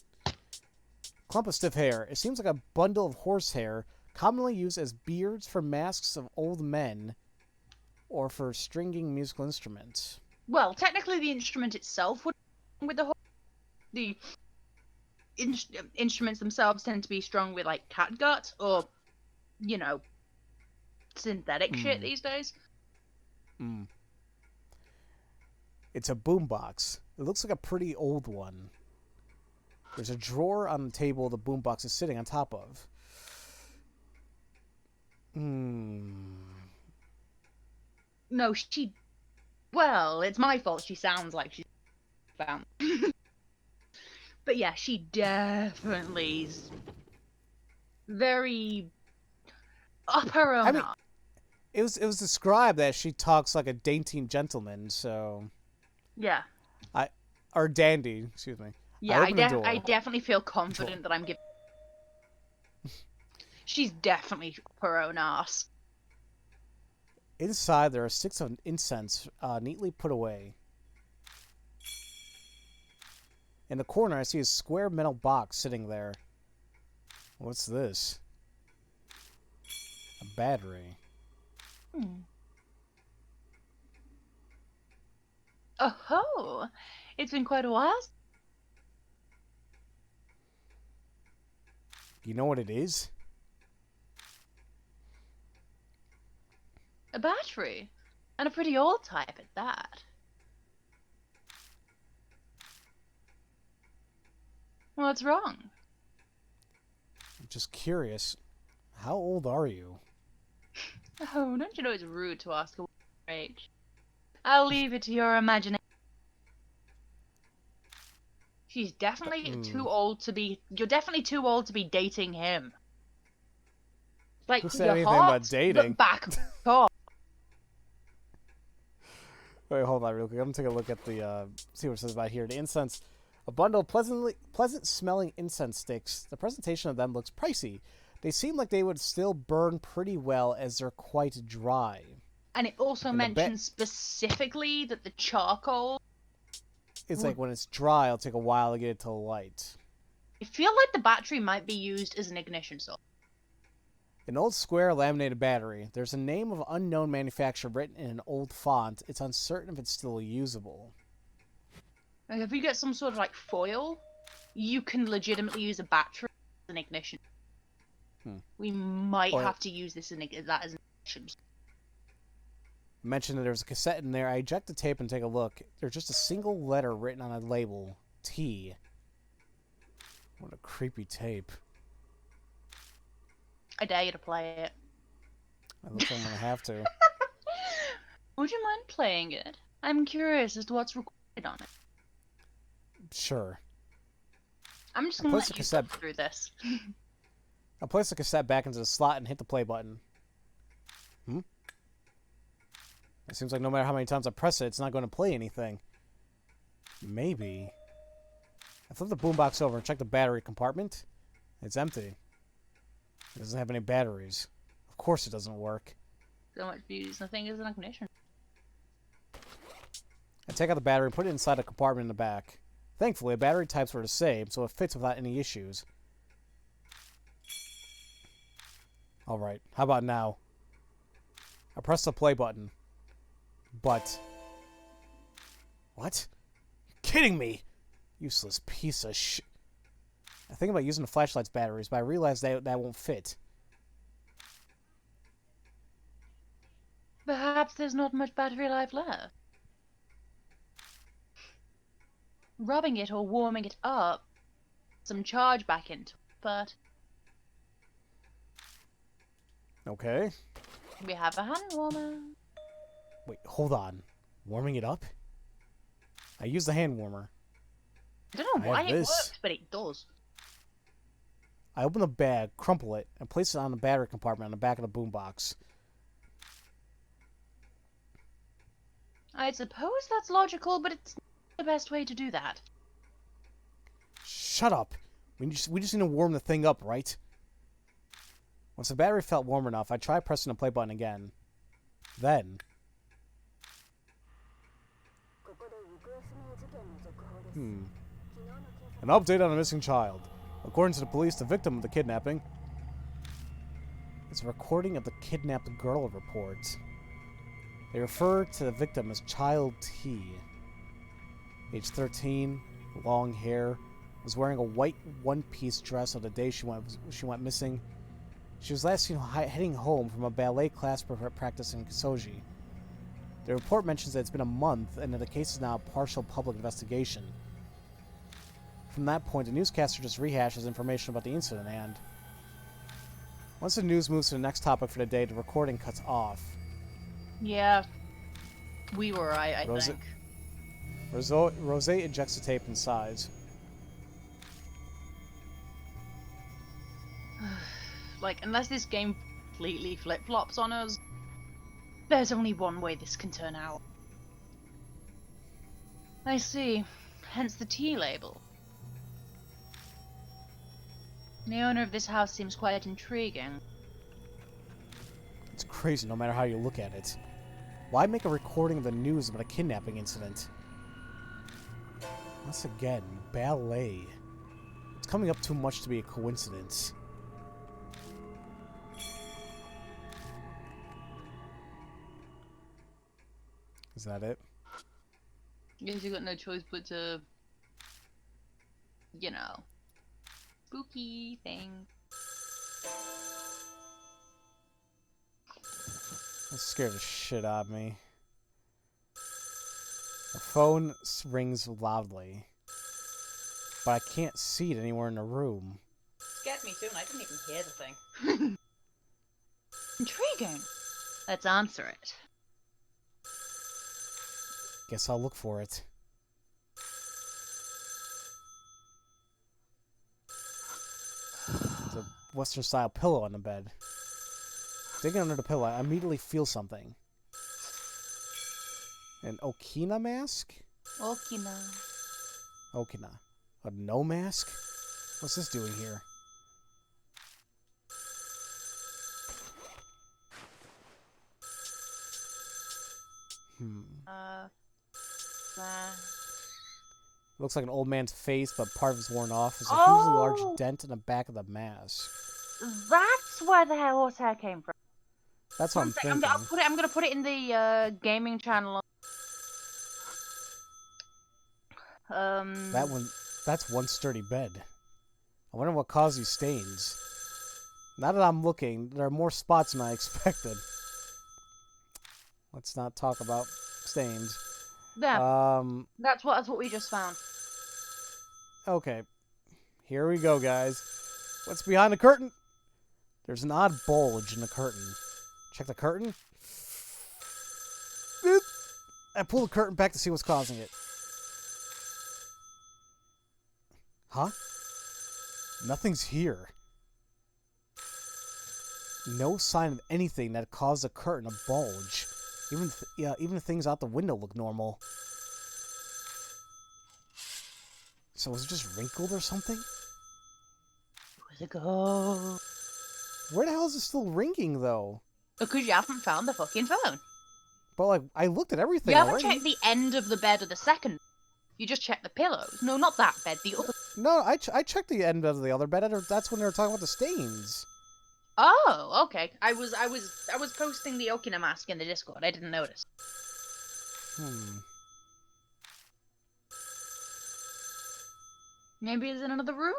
Clump of stiff hair. It seems like a bundle of horsehair, commonly used as beards for masks of old men, or for stringing musical instruments. Well, technically, the instrument itself would, with the instruments themselves tend to be strung with like catgut or, you know, synthetic shit these days. It's a boombox. It looks like a pretty old one. There's a drawer on the table the boombox is sitting on top of. No, well, it's my fault she sounds like she's found. But yeah, she definitely is very up her own. I mean, it was described that she talks like a dainty gentleman, so... Yeah. Or dandy, excuse me. Yeah, I definitely feel confident that I'm giving... She's definitely up her own ass. Inside, there are sticks of incense neatly put away. In the corner, I see a square metal box sitting there. What's this? A battery. Oh, it's been quite a while. You know what it is? A battery. And a pretty old type at that. What's wrong? I'm just curious. How old are you? Oh, don't you know it's rude to ask a woman's age? I'll leave it to your imagination. She's definitely too old to be... You're definitely too old to be dating him. Like, who said anything about dating? Back off. Wait, hold on real quick. I'm going to take a look at the... see what it says about here. The incense. A bundle of pleasant-smelling incense sticks. The presentation of them looks pricey. They seem like they would still burn pretty well as they're quite dry. And it also mentions specifically that the charcoal... It's like when it's dry, it'll take a while to get it to light. I feel like the battery might be used as an ignition source. An old square laminated battery. There's a name of unknown manufacturer written in an old font. It's uncertain if it's still usable. Like, if you get some sort of like foil, you can legitimately use a battery as an ignition. We might have to use this as an ignition. Mentioned that there's a cassette in there. I eject the tape and take a look. There's just a single letter written on a label. T. What a creepy tape. I dare you to play it. I looks like I'm gonna have to. Would you mind playing it? I'm curious as to what's recorded on it. Sure. I'm just gonna let you go through this. I'll place the cassette back into the slot and hit the play button. It seems like no matter how many times I press it, it's not going to play anything. Maybe. I flip the boombox over and check the battery compartment. It's empty. It doesn't have any batteries. Of course it doesn't work. So much for using the thing as an ignition. I take out the battery and put it inside a compartment in the back. Thankfully, the battery types were the same, so it fits without any issues. Alright, how about now? I press the play button. But... What? You're kidding me! Useless piece of shit. I think about using the flashlight's batteries, but I realize that won't fit. Perhaps there's not much battery life left. Rubbing it or warming it up, some charge back into it, but... Okay. We have a hand warmer. Wait, hold on. Warming it up? I use the hand warmer. I don't know why it works, but it does. I open the bag, crumple it, and place it on the battery compartment on the back of the boombox. I suppose that's logical, but it's not the best way to do that. shut up. We just need to warm the thing up, right? Once the battery felt warm enough, I tried pressing the play button again. Then... An update on a missing child. According to the police, the victim of the kidnapping is a recording of the kidnapped girl report. They refer to the victim as Child T. Age 13, long hair, was wearing a white one-piece dress on the day she went missing. She was last seen heading home from a ballet class practice in Kisoji. The report mentions that it's been a month and that the case is now a partial public investigation. From that point, the newscaster just rehashes information about the incident, and once the news moves to the next topic for the day, the recording cuts off. Yeah, we were right, I think. Rose ejects the tape and sighs. Like, unless this game completely flip-flops on us, there's only one way this can turn out. I see. Hence the T label. The owner of this house seems quite intriguing. It's crazy no matter how you look at it. Why make a recording of the news about a kidnapping incident? Once again, ballet. It's coming up too much to be a coincidence. Is that it? Guess you got no choice but to, you know, spooky thing. That scared the shit out of me. The phone rings loudly, but I can't see it anywhere in the room. Scared me too, and I didn't even hear the thing. Intriguing. Let's answer it. Guess I'll look for it. It's a Western-style pillow on the bed. Digging under the pillow, I immediately feel something. An Okina mask? Okina. Okina. A no mask? What's this doing here? Looks like an old man's face, but part of it's worn off. There's a hugely large dent in the back of the mask. That's where the horsehair came from. That's what I'm thinking. I'm gonna put it in the gaming channel. That's one sturdy bed. I wonder what caused these stains. Now that I'm looking, there are more spots than I expected. Let's not talk about stains. Yeah. That's what we just found. Okay. Here we go, guys. What's behind the curtain? There's an odd bulge in the curtain. Check the curtain. I pull the curtain back to see what's causing it. Huh? Nothing's here. No sign of anything that caused the curtain to bulge. Even the things out the window look normal. So was it just wrinkled or something? Where'd it go? Where the hell is it still ringing, though? Because you haven't found the fucking phone. But, like, I looked at everything You haven't already. checked the end of the bed or the second. You just checked the pillows. No, not that bed, the other. No, I checked the end of the other bed. That's when they were talking about the stains. Oh, okay. I was posting the Okina mask in the Discord. I didn't notice. Maybe it's in another room?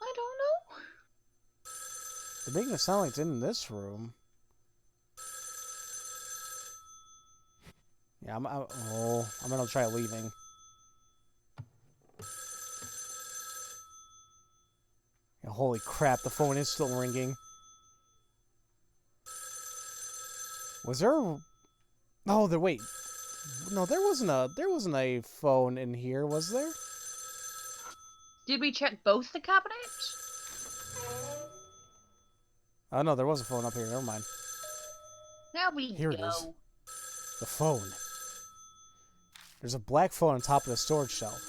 I don't know. They're making it sound like it's in this room. Yeah, I'm gonna try leaving. Yeah, holy crap, the phone is still ringing. Was there a... Oh, wait. No, there wasn't a phone in here, was there? Did we check both the cabinets? Oh, no, there was a phone up here. Never mind. There we Here go. it is. The phone. There's a black phone on top of the storage shelf.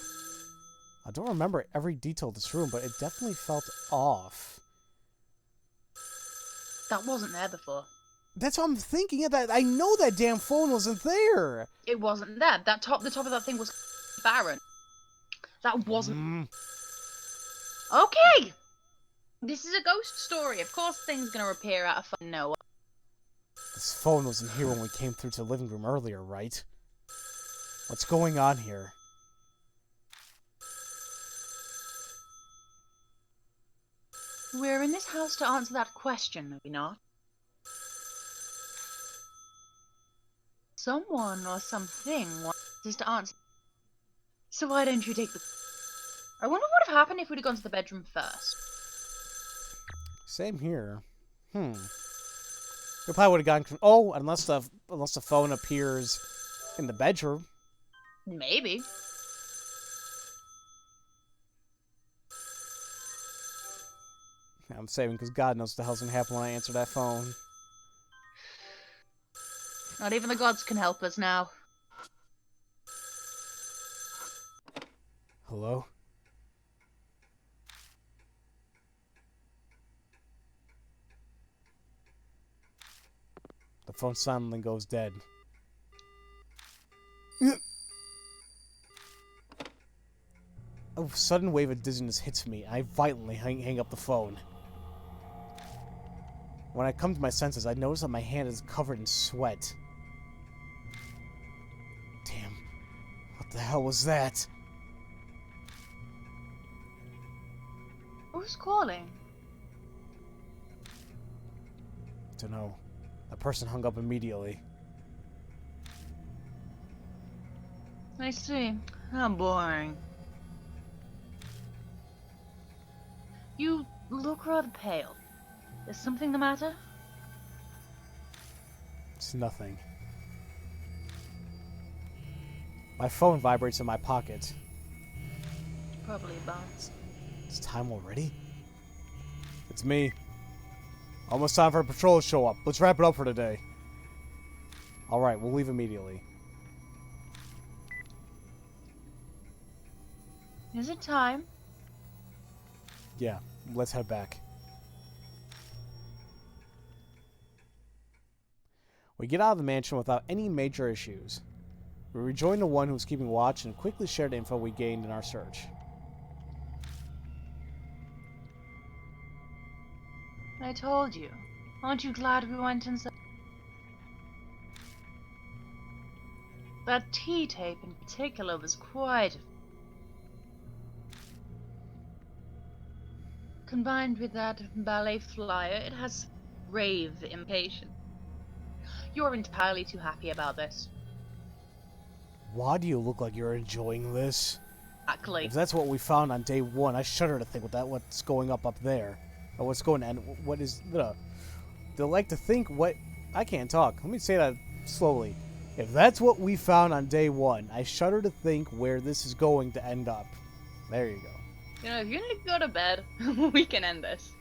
I don't remember every detail of this room, but it definitely felt off. That wasn't there before. That's what I'm thinking. Yeah, that I know that damn phone wasn't there. It wasn't there. The top of that thing was barren. That wasn't. Okay! This is a ghost story. Of course things gonna appear out of fucking nowhere. This phone wasn't here when we came through to the living room earlier, right? What's going on here? We're in this house to answer that question, are we not? Someone or something wants us to answer. So why don't you take the... I wonder what would have happened if we'd have gone to the bedroom first. Same here. We probably would have gone... Oh, unless the phone appears in the bedroom. Maybe. I'm saving because God knows what the hell's going to happen when I answer that phone. Not even the gods can help us now. Hello? The phone suddenly goes dead. A sudden wave of dizziness hits me, and I violently hang up the phone. When I come to my senses, I notice that my hand is covered in sweat. Damn. What the hell was that? Who's calling? Dunno. That person hung up immediately. I see. How boring. You look rather pale. Is something the matter? It's nothing. My phone vibrates in my pocket. Probably a bounce. It's time already? It's me. Almost time for a patrol to show up. Let's wrap it up for today. Alright, we'll leave immediately. Is it time? Yeah, let's head back. We get out of the mansion without any major issues. We rejoin the one who was keeping watch and quickly share the info we gained in our search. I told you. Aren't you glad we went inside? That tea tape in particular was quite... Combined with that ballet flyer, it has rave impatience. You're entirely too happy about this. Why do you look like you're enjoying this? Exactly. If that's what we found on day one, I shudder to think what's going up there. Or what's going on, what is... They like to think what... I can't talk. Let me say that slowly. If that's what we found on day one, I shudder to think where this is going to end up. There you go. You know, if you need to go to bed, we can end this.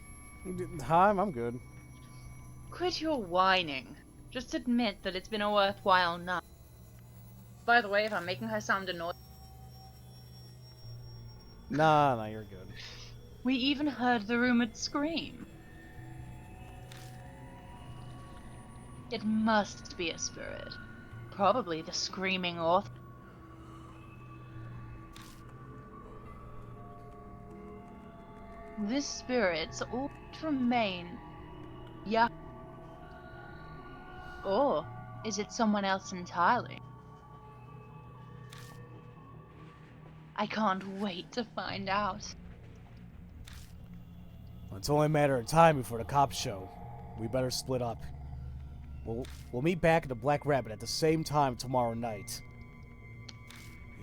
Hi, I'm good. Quit your whining. Just admit that it's been a worthwhile night. By the way, if I'm making her sound annoyed... Nah, you're good. We even heard the rumored scream. It must be a spirit. Probably the screaming author. This spirit's all that remain. Yeah. Or is it someone else entirely? I can't wait to find out. It's only a matter of time before the cops show. We better split up. We'll meet back at the Black Rabbit at the same time tomorrow night.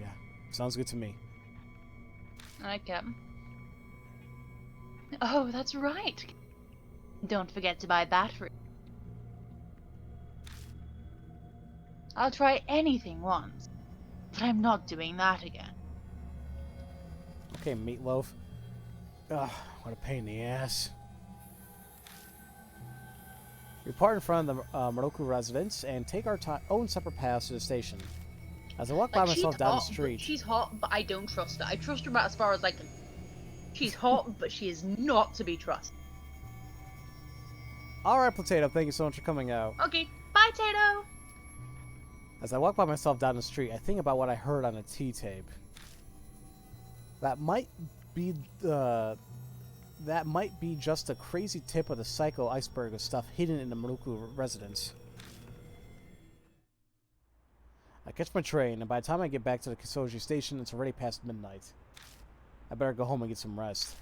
Yeah, sounds good to me. Okay. Oh, that's right. Don't forget to buy batteries. I'll try anything once, but I'm not doing that again. Okay, Meatloaf. Ugh, what a pain in the ass. We park in front of the Moroku residence and take our own separate paths to the station. As I walk by Like, she's myself down the hot, street. she's hot, but I don't trust her. I trust her about as far as I can. She's hot, but she is not to be trusted. Alright, Potato, thank you so much for coming out. Okay, bye, Tato! As I walk by myself down the street, I think about what I heard on a T-tape. That might be just a crazy tip of the psycho iceberg of stuff hidden in the Maruku residence. I catch my train, and by the time I get back to the Kisoji station, it's already past midnight. I better go home and get some rest.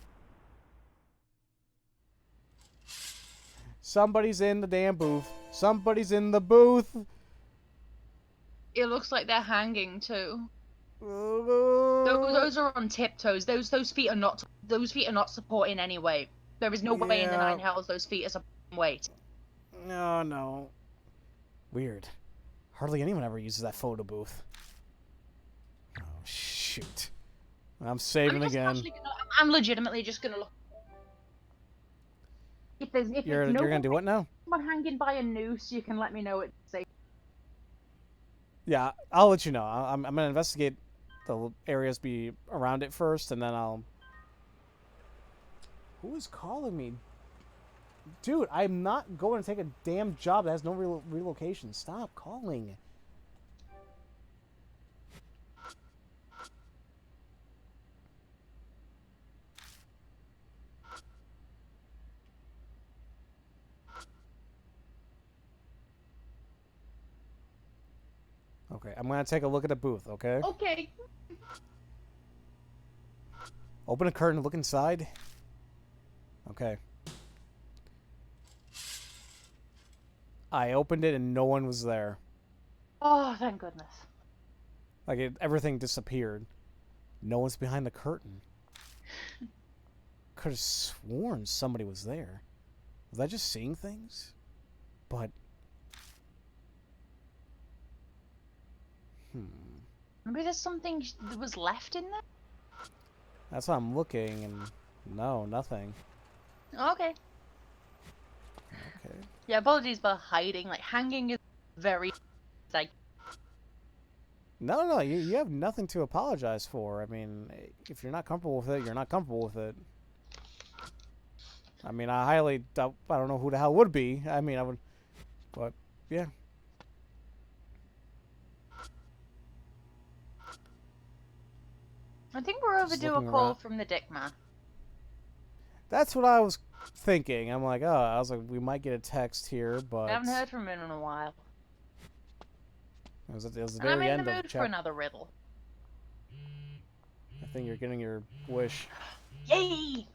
Somebody's in the damn booth. Somebody's in the booth. It looks like they're hanging too. Those are on tiptoes. Those feet are not supporting any weight. There is no way in the nine hells those feet are supporting weight. No, no. Weird. Hardly anyone ever uses that photo booth. Oh shoot! I'm saving again. I'm legitimately just gonna look. If You're gonna do what now? Someone hanging by a noose, you can let me know it's safe. Yeah, I'll let you know. I'm gonna investigate the areas around it first, and then I'll. Who is calling me? Dude, I'm not going to take a damn job that has no relocation. Stop calling. Okay, I'm going to take a look at the booth, okay? Okay. Open a curtain, look inside. Okay. I opened it and no one was there. Oh, thank goodness. Like, everything disappeared. No one's behind the curtain. Could have sworn somebody was there. Was I just seeing things? But... Maybe there's something that was left in there? That's why I'm looking, and... No, nothing. Okay. Okay. Yeah, apologies for hiding. Like, hanging is very... like... No, you have nothing to apologize for. I mean, if you're not comfortable with it, you're not comfortable with it. I mean, I highly doubt... I don't know who the hell would be. I mean, I would... But, yeah. I think we're overdue a call from the dick man. That's what I was thinking. I'm like, oh, I was like, we might get a text here, but... I haven't heard from him in a while. It was the very and I'm in end the of mood for another riddle. I think you're getting your wish. Yay!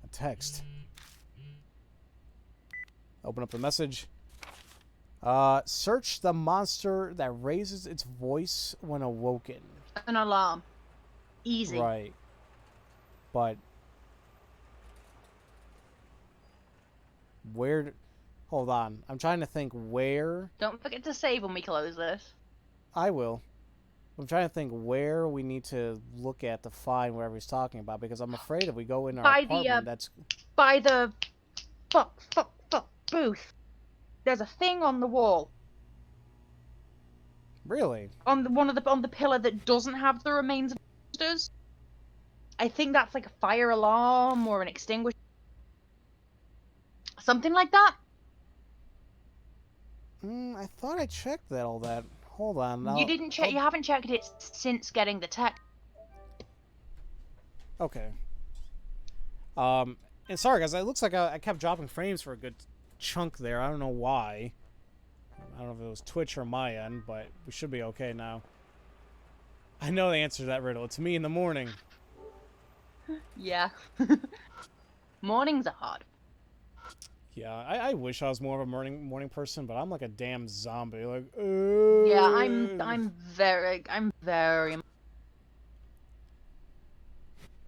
A text. Open up the message. Search the monster that raises its voice when awoken. An alarm. Easy. Right. But... Where... Hold on. I'm trying to think where... Don't forget to save when we close this. I will. I'm trying to think where we need to look at to find whatever he's talking about, because I'm afraid if we go in our apartment, that's... By the... Fuck booth. There's a thing on the wall. Really? On the pillar that doesn't have the remains of monsters. I think that's like a fire alarm or an extinguisher. Something like that. I thought I checked all that. Hold on. You didn't check. You haven't checked it since getting the text. Okay. And sorry guys, it looks like I kept dropping frames for a good chunk there. I don't know why. I don't know if it was Twitch or my end, but we should be okay now. I know the answer to that riddle. It's me in the morning. Yeah. Mornings are hard. Yeah, I wish I was more of a morning person, but I'm like a damn zombie. Like, yeah, I'm very.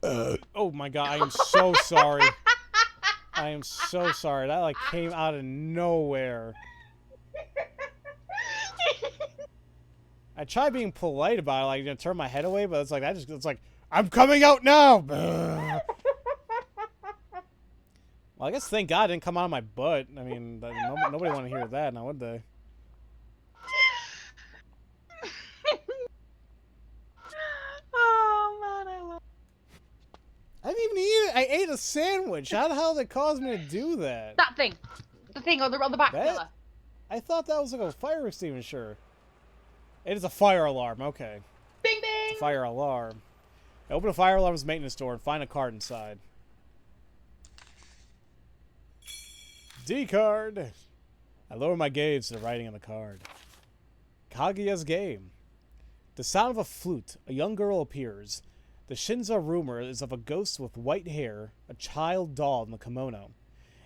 Oh my god, I am so sorry. I am so sorry. That like came out of nowhere. I tried being polite about it, like to turn my head away, but it's like it's like I'm coming out now. Well, I guess thank God it didn't come out of my butt. I mean, nobody want to hear that now, would they? I ate a sandwich. How the hell did it cause me to do that? That thing. The thing on the back pillar. I thought that was like a fire extinguisher. It is a fire alarm. Okay. Bing bing. It's a fire alarm. I open a fire alarm's maintenance door and find a card inside. D card. I lower my gaze to the writing on the card. Kaguya's game. The sound of a flute. A young girl appears. The Shinzo rumor is of a ghost with white hair, a child doll in the kimono.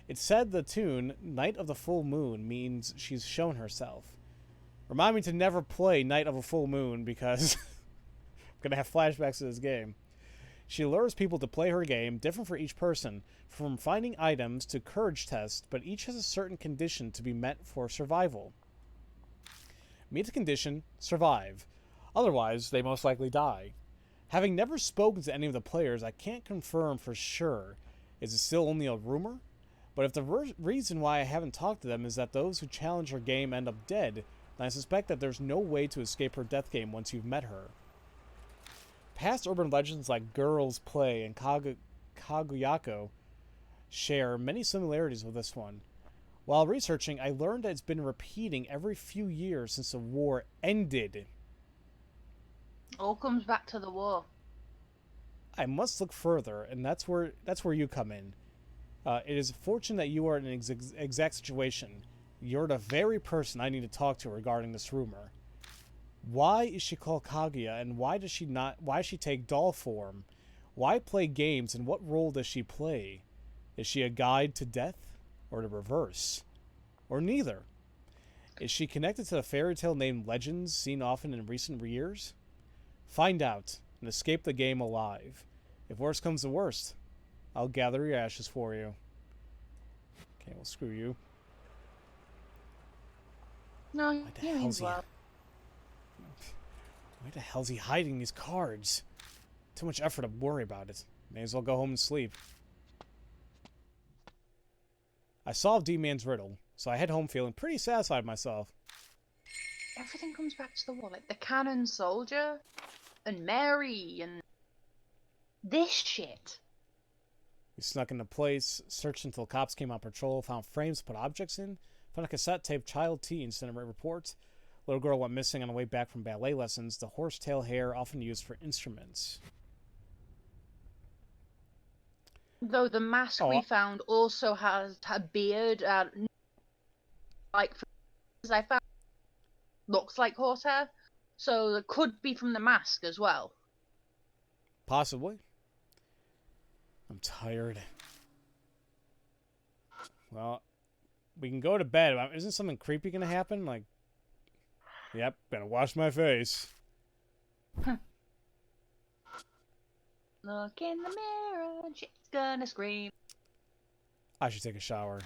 It's said the tune, Night of the Full Moon, means she's shown herself. Remind me to never play Night of a Full Moon because I'm going to have flashbacks to this game. She lures people to play her game, different for each person, from finding items to courage tests, but each has a certain condition to be met for survival. Meet the condition, survive. Otherwise, they most likely die. Having never spoken to any of the players, I can't confirm for sure. Is it still only a rumor? But if the reason why I haven't talked to them is that those who challenge her game end up dead, then I suspect that there's no way to escape her death game once you've met her. Past urban legends like Girls Play and Kaguyako share many similarities with this one. While researching, I learned that it's been repeating every few years since the war ended. All comes back to the war. I must look further, and that's where you come in. It is fortunate that you are in an exact situation. You're the very person I need to talk to regarding this rumor. Why is she called Kaguya, and why does she take doll form? Why play games, and what role does she play? Is she a guide to death, or the reverse? Or neither? Is she connected to the fairy tale named Legends seen often in recent years? Find out, and escape the game alive. If worst comes to worst, I'll gather your ashes for you. Okay, well, screw you. No, he means well. Why the hell's he hiding these cards? Too much effort to worry about it. May as well go home and sleep. I solved D-Man's riddle, so I head home feeling pretty satisfied with myself. Everything comes back to the war, like the cannon soldier, and Mary, and this shit. We snuck into place, searched until cops came on patrol, found frames to put objects in, found a cassette tape child teen sent a report. Little girl went missing on the way back from ballet lessons. The horsetail hair often used for instruments. Though the mask we found also has a beard, like as I found, looks like horsehair, so it could be from the mask as well. Possibly. I'm tired. Well, we can go to bed. Isn't something creepy gonna happen? Like, yep, gotta wash my face. Look in the mirror and she's gonna scream. I should take a shower.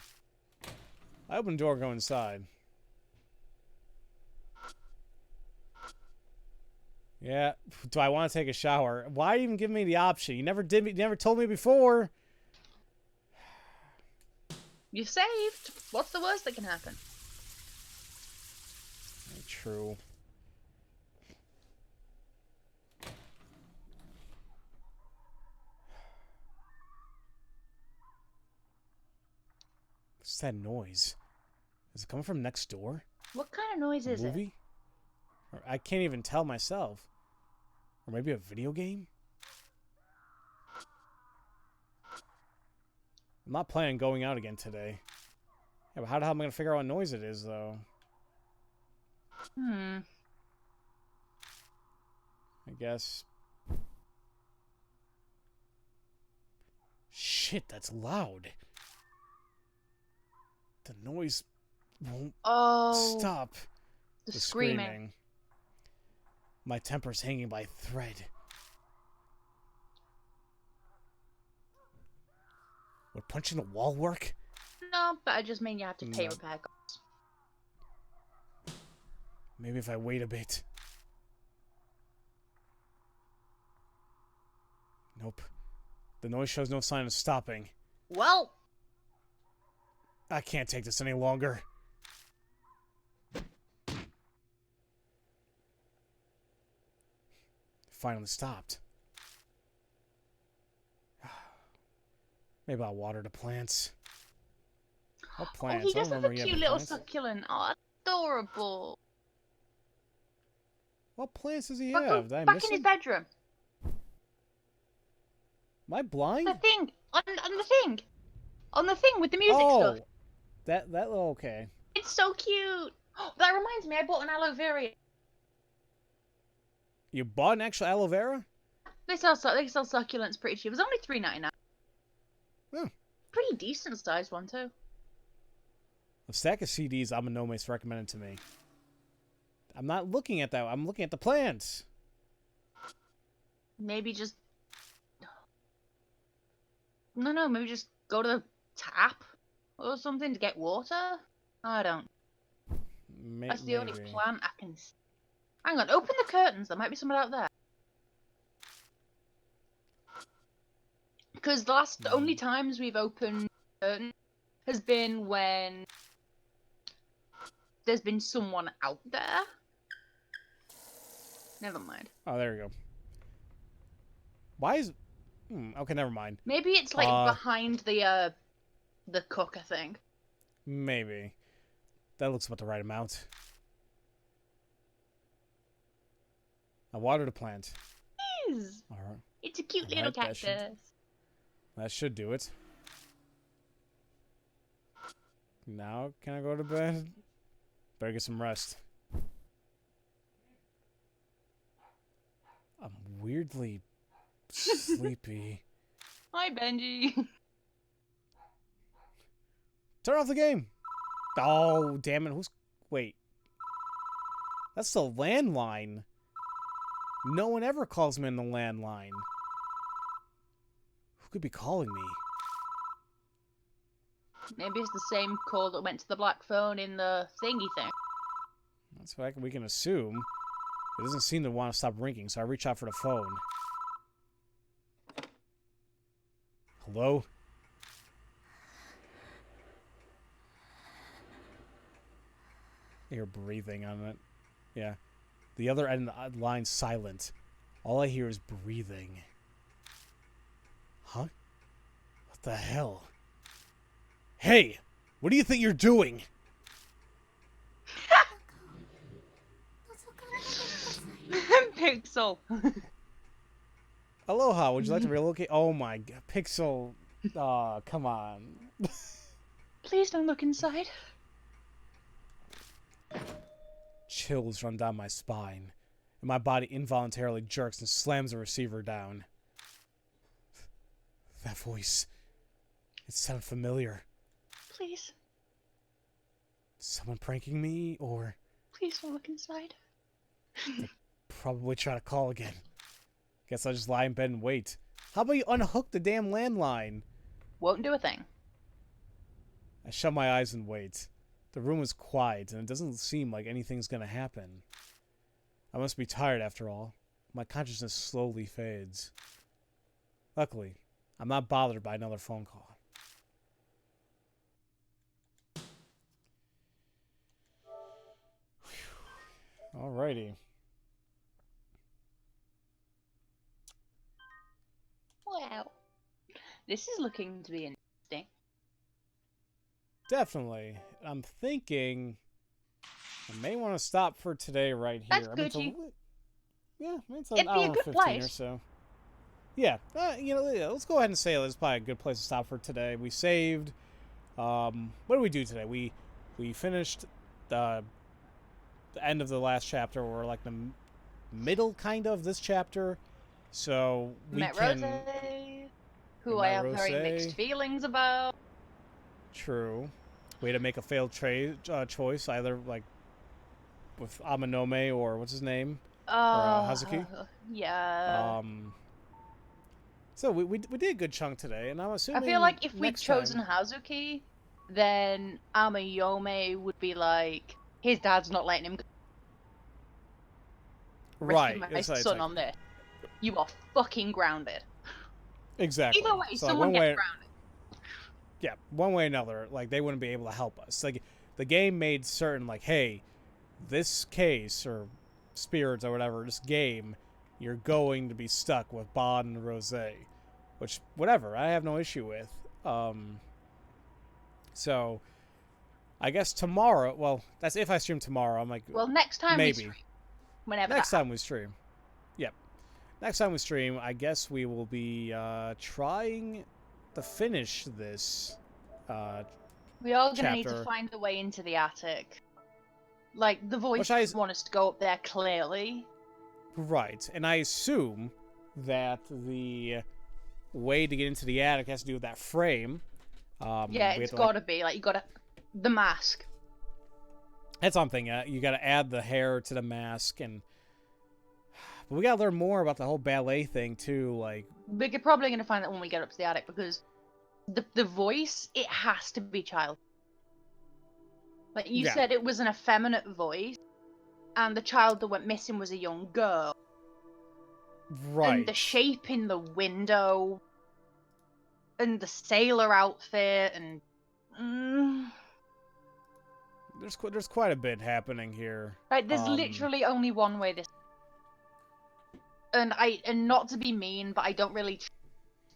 I open the door and go inside. Yeah, do I want to take a shower? Why even give me the option? You never told me before. You saved. What's the worst that can happen? True. What's that noise? Is it coming from next door? What kind of noise is it? Or I can't even tell myself. Or maybe a video game? I'm not planning on going out again today. Yeah, but how the hell am I going to figure out what noise it is, though? I guess. Shit, that's loud. The noise won't stop. The screaming. My temper's hanging by a thread. Would punching the wall work? No, but I just mean you have to pay repair costs. Maybe if I wait a bit. Nope. The noise shows no sign of stopping. Well, I can't take this any longer. Finally stopped. Maybe I'll water the plants. What Oh, plants? he I don't does have remember a you cute having little plants. succulent. Oh, adorable. What plants does he But go have? Did I back miss in his them? bedroom. Am I blind? The thing on the thing with the music stuff. Oh, that okay. It's so cute. That reminds me, I bought an aloe vera. You bought an actual aloe vera? They sell succulents pretty cheap. It was only $3.99. Yeah. Pretty decent sized one too. A stack of CDs Amanome's recommended to me. I'm not looking at that. I'm looking at the plants. Maybe just no. Maybe just go to the tap or something to get water. I don't. That's the only Maybe. plant I can. Hang on, open the curtains. There might be someone out there. Because the only times we've opened curtains has been when there's been someone out there. Never mind. Oh, there we go. Why is... okay, never mind. Maybe it's like behind the cook, I think. Maybe. That looks about the right amount. I watered a plant. It is. All right. It's a cute little cactus. That should do it. Now, can I go to bed? Better get some rest. I'm weirdly sleepy. Hi, Benji. Turn off the game. Oh, damn it. Wait. That's the landline. No one ever calls me on the landline. Who could be calling me? Maybe it's the same call that went to the black phone in the thingy thing. That's what we can assume. It doesn't seem to want to stop ringing, so I reach out for the phone. Hello? I hear breathing on it. Yeah. The other end of the line's silent. All I hear is breathing. Huh? What the hell? Hey! What do you think you're doing? Pixel. Aloha, would you like to relocate? Oh my god, Pixel. Come on. Please don't look inside. Chills run down my spine, and my body involuntarily jerks and slams the receiver down. That voice. It sounded familiar. Please. Someone pranking me, or... Please don't look inside. Probably try to call again. Guess I'll just lie in bed and wait. How about you unhook the damn landline? Won't do a thing. I shut my eyes and wait. The room is quiet, and it doesn't seem like anything's gonna happen. I must be tired after all. My consciousness slowly fades. Luckily, I'm not bothered by another phone call. Alrighty. Wow. This is looking to be interesting. Definitely. I'm thinking I may want to stop for today right here. That's I mean, good. yeah, it's an It'd be hour a good 15 place. or so. Yeah, let's go ahead and say it's probably a good place to stop for today. We saved. What did we do today? We finished the end of the last chapter, or like the middle kind of this chapter. So we Met can. Rose, who I have very mixed feelings about. True. We had to make a failed choice, either like with Amanome or what's his name, or Hazuki. Yeah. So we did a good chunk today, and I'm assuming. I feel like if we'd chosen time... Hazuki, then Amayome would be like, his dad's not letting him go. Right. My son on this. You are fucking grounded. Exactly. Either way, so someone gets grounded. Yeah, one way or another, like they wouldn't be able to help us. Like the game made certain, like, hey, this case or spirits or whatever, this game, you're going to be stuck with Bod and Rose, which whatever, I have no issue with. So I guess tomorrow. Well, that's if I stream tomorrow. I'm like, well, next time we maybe stream, whenever next that time we stream. Yep. Next time we stream, I guess we will be trying to finish this we are going to need to chapter. find a way into the attic. Like, the voice Which I- want us to go up there clearly. Right, and I assume that the way to get into the attic has to do with that frame. Yeah, it's got to be. Like, you got to... The mask. That's something. You got to add the hair to the mask, and but we got to learn more about the whole ballet thing too. Like, We're probably going to find that when we get up to the attic, because the voice, it has to be child. Like, you said it was an effeminate voice, and the child that went missing was a young girl. right. And the shape in the window, and the sailor outfit, and... There's quite a bit happening here. Right, there's literally only one way this... And not to be mean, but I don't really trust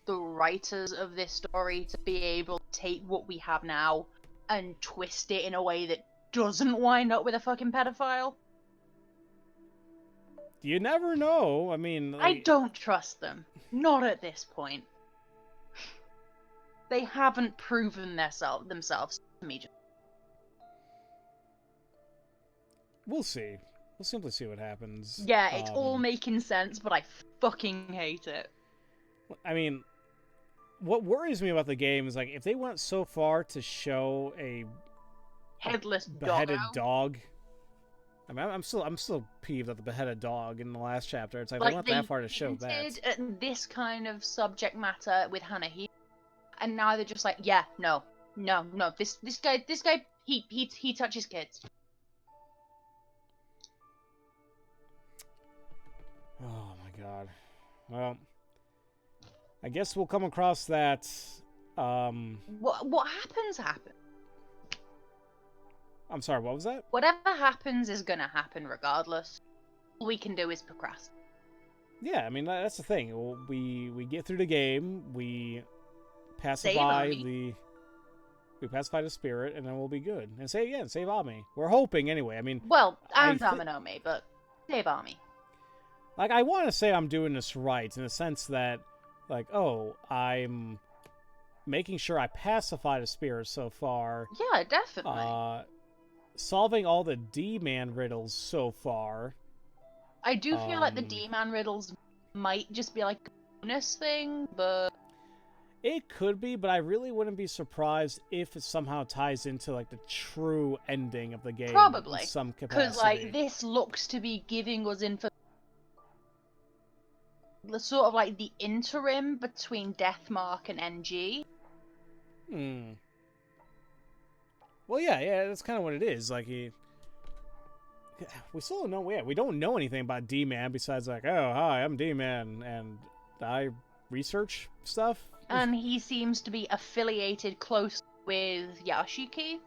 the writers of this story to be able to take what we have now and twist it in a way that doesn't wind up with a fucking pedophile. You never know. I mean, I don't trust them. Not at this point. They haven't proven themselves to me. We'll see. We'll simply see what happens. Yeah, it's all making sense, but I fucking hate it. I mean, what worries me about the game is, like, if they went so far to show a headless beheaded dog. I mean, I'm still peeved at the beheaded dog in the last chapter. It's like they went that far to show that. At this kind of subject matter with Hannah here, and now they're just like, yeah, no. This guy, he touches kids. Oh my god. Well, I guess we'll come across that. What happens. I'm sorry, what was that? Whatever happens is gonna happen regardless. All we can do is procrastinate. Yeah, I mean, that's the thing. We get through the game, we pacify the spirit, and then we'll be good. And save Ami. We're hoping anyway. I mean, well, and Aminomi, but save Ami. Like, I want to say I'm doing this right in the sense that, like, oh, I'm making sure I pacify the spirit so far. Yeah, definitely. Solving all the D-Man riddles so far. I do feel like the D-Man riddles might just be like a bonus thing, but... It could be, but I really wouldn't be surprised if it somehow ties into, like, the true ending of the game. Probably. In some capacity. Because, like, this looks to be giving us information. Sort of like the interim between Deathmark and NG. Well, yeah, that's kind of what it is. Like, we still don't know. Yeah, we don't know anything about D-Man besides, like, oh, hi, I'm D-Man, and I research stuff. And he seems to be affiliated close with Yashiki.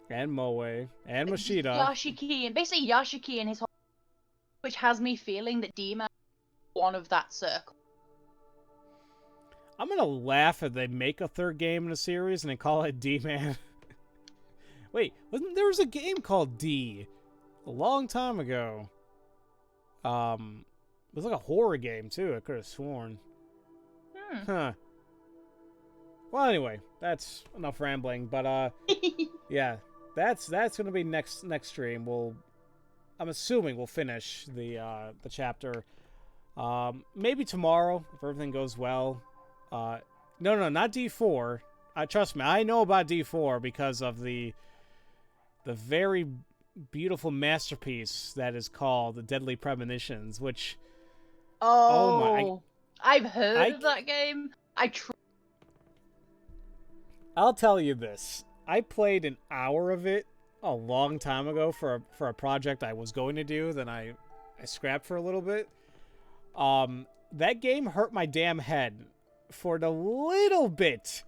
And Moe. And Mashida. Yashiki, and basically Yashiki and his whole... Which has me feeling that D-Man one of that circle. I'm gonna laugh if they make a third game in the series and they call it D-Man. Wait, there was a game called D a long time ago. It was like a horror game too, I could have sworn. Huh. Well, anyway, that's enough rambling, but yeah, that's gonna be next stream. I'm assuming we'll finish the chapter. Maybe tomorrow if everything goes well. No, not D4. Trust me, I know about D4 because of the very beautiful masterpiece that is called The Deadly Premonitions, which... Oh I've heard of that game. I'll tell you this. I played an hour of it a long time ago for a project I was going to do, then I scrapped for a little bit. That game hurt my damn head for the little bit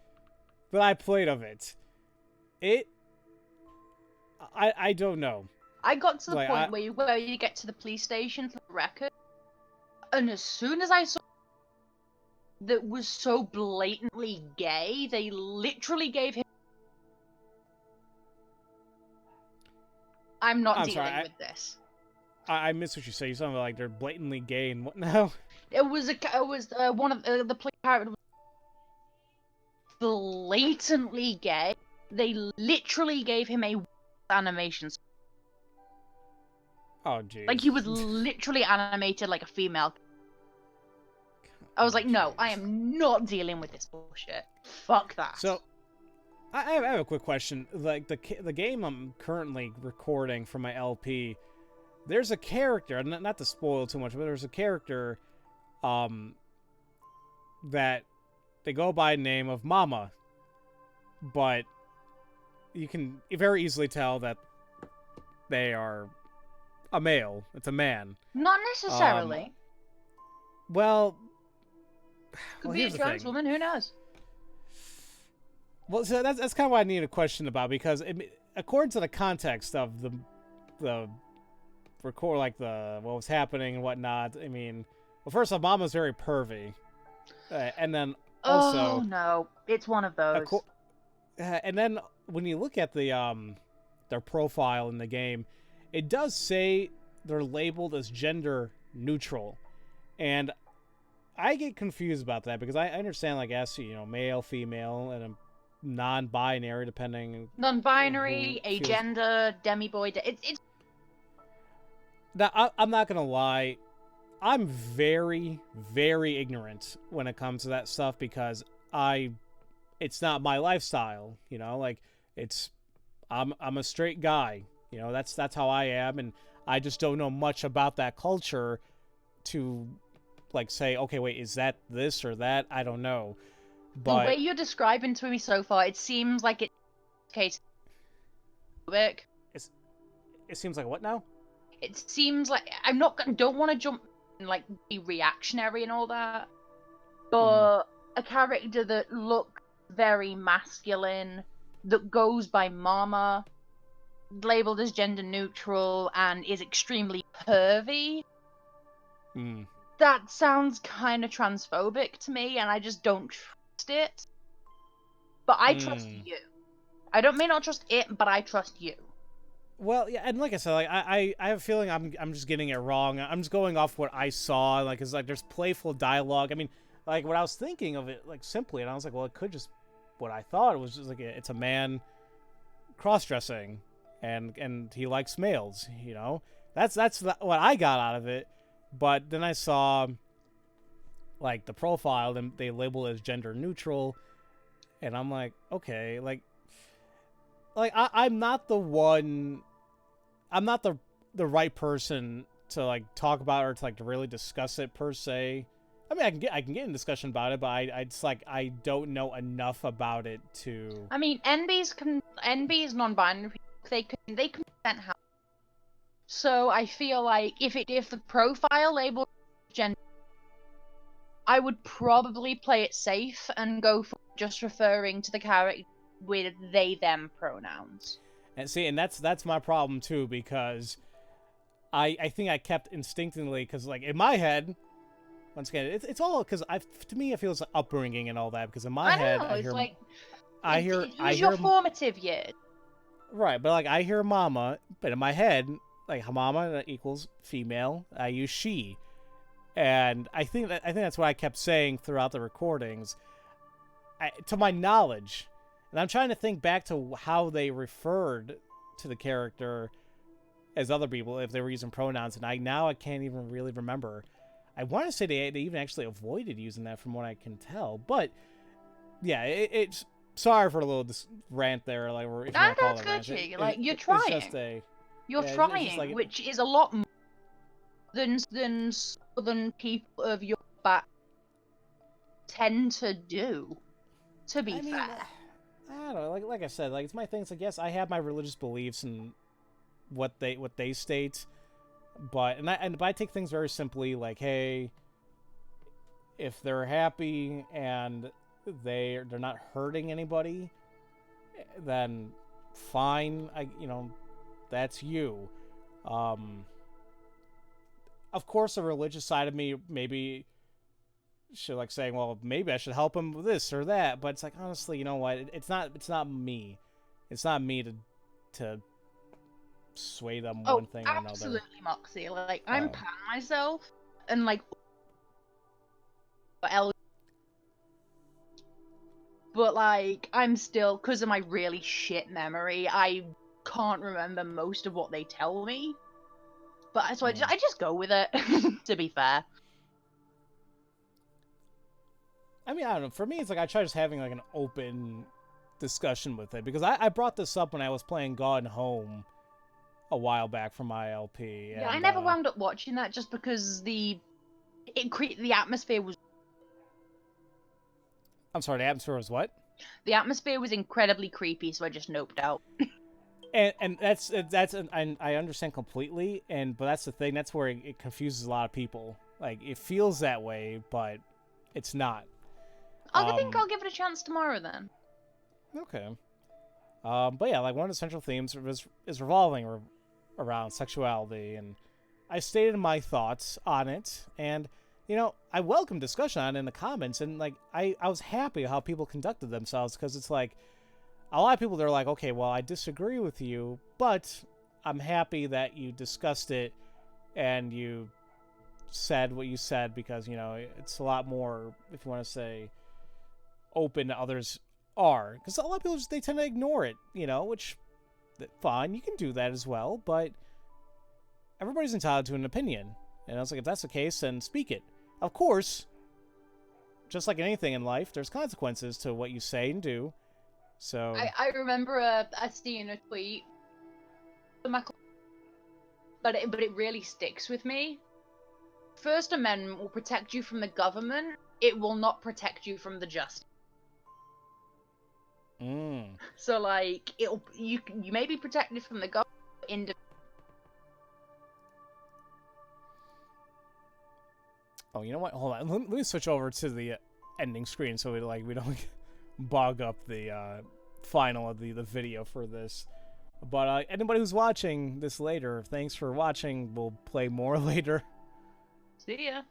that I played of it. I don't know. I got to the point where you get to the police station for the record, and as soon as I saw that was so blatantly gay. They literally gave him. I'm not dealing with this. I missed what you said. You sounded like they're blatantly gay and what now? It was one of the play character was blatantly gay. They literally gave him a animation. Oh, jeez. Like, he was literally animated like a female. I was like, no, I am not dealing with this bullshit. Fuck that. So, I have a quick question. Like, the game I'm currently recording for my LP, there's a character, not to spoil too much, but there's a character that they go by the name of Mama. But you can very easily tell that they are a male. It's a man. Not necessarily. Well, could be a trans woman. Who knows? Well, so that's kind of what I need a question about, because according to the context of the record, like what was happening and whatnot. I mean, well, first off, Mama's very pervy, and then also, oh no, it's one of those. And then when you look at their profile in the game, it does say they're labeled as gender neutral, and I get confused about that because I understand, like, as male, female, and a non-binary, depending. Non-binary, agender, demi-boy. It's. Now, I'm not gonna lie, I'm very, very ignorant when it comes to that stuff because it's not my lifestyle, like I'm a straight guy, that's how I am, and I just don't know much about that culture to like say, okay, wait, is that this or that? I don't know. But the way you're describing to me so far, it seems like it's case. It seems like what now? It seems like don't want to jump and like be reactionary and all that, but a character that looks very masculine, that goes by Mama, labeled as gender neutral, and is extremely pervy. That sounds kind of transphobic to me, and I just don't trust it. But I trust you. I don't may not trust it, but I trust you. Well, yeah, and like I said, like I have a feeling I'm just getting it wrong. I'm just going off what I saw, like, it's like there's playful dialogue. I mean, like, what I was thinking of it, like, simply, and I was like, well, it could just, what I thought it was just like it's a man cross-dressing, and he likes males, That's what I got out of it. But then I saw, like, the profile, and they label it as gender neutral, and I'm like, okay, like I'm not the one. I'm not the right person to like talk about or to like to really discuss it per se. I mean, I can get in discussion about it, but I don't know enough about it to. I mean, NB's non-binary. They can present how. So I feel like if the profile label gender, I would probably play it safe and go for just referring to the character with they them pronouns. And see, and that's my problem too, because I think I kept instinctively, because like in my head, once again, it's all because to me it feels like upbringing and all that, because in my head I hear your formative years. Right, but like I hear Mama, but in my head, like Mama equals female, I use she, and I think that's what I kept saying throughout the recordings. To my knowledge. And I'm trying to think back to how they referred to the character as other people, if they were using pronouns, and I can't even really remember. I want to say they even actually avoided using that from what I can tell. But, yeah, it's... Sorry for a little rant there. Like, if that's good, G. Like, you're trying. You're trying, like, which is a lot more than southern people of your back tend to do, to be fair. I don't know, like I said, like, it's my thing. It's like, yes, I have my religious beliefs and what they state, but I take things very simply. Like, hey, if they're happy and they're not hurting anybody, then fine. That's you. Of course, the religious side of me maybe She's like saying, well, maybe I should help him with this or that, but it's like, honestly, you know what? It's not me. It's not me to sway them one thing or another. Absolutely, Moxie. Like, Oh. I'm pan myself, and like, but like, I'm still, because of my really shit memory, I can't remember most of what they tell me. But so I just go with it. To be fair. I mean, I don't know. For me, it's like I try just having like an open discussion with it, because I brought this up when I was playing Gone Home a while back for my LP. Yeah, and, I never wound up watching that just because the atmosphere was. I'm sorry, the atmosphere was what? The atmosphere was incredibly creepy, so I just noped out. And I understand completely, but that's the thing. That's where it confuses a lot of people. Like, it feels that way, but it's not. I think I'll give it a chance tomorrow then. Okay. But yeah, like one of the central themes is revolving around sexuality, and I stated my thoughts on it, and you know, I welcome discussion on it in the comments, and like I was happy how people conducted themselves, because it's like a lot of people, they're like, okay, well, I disagree with you, but I'm happy that you discussed it and you said what you said, because you know it's a lot more, if you want to say, open to others are, because a lot of people they tend to ignore it, you know, which fine, you can do that as well, but everybody's entitled to an opinion, and I was like, if that's the case, then speak it. Of course, just like anything in life, there's consequences to what you say and do. So I remember seeing a tweet, but it really sticks with me. First Amendment will protect you from the government. It will not protect you from the justice. So like you may be protected from the government. Oh, you know what? Hold on. Let me switch over to the ending screen so we don't bog up the final of the video for this. But anybody who's watching this later, thanks for watching. We'll play more later. See ya.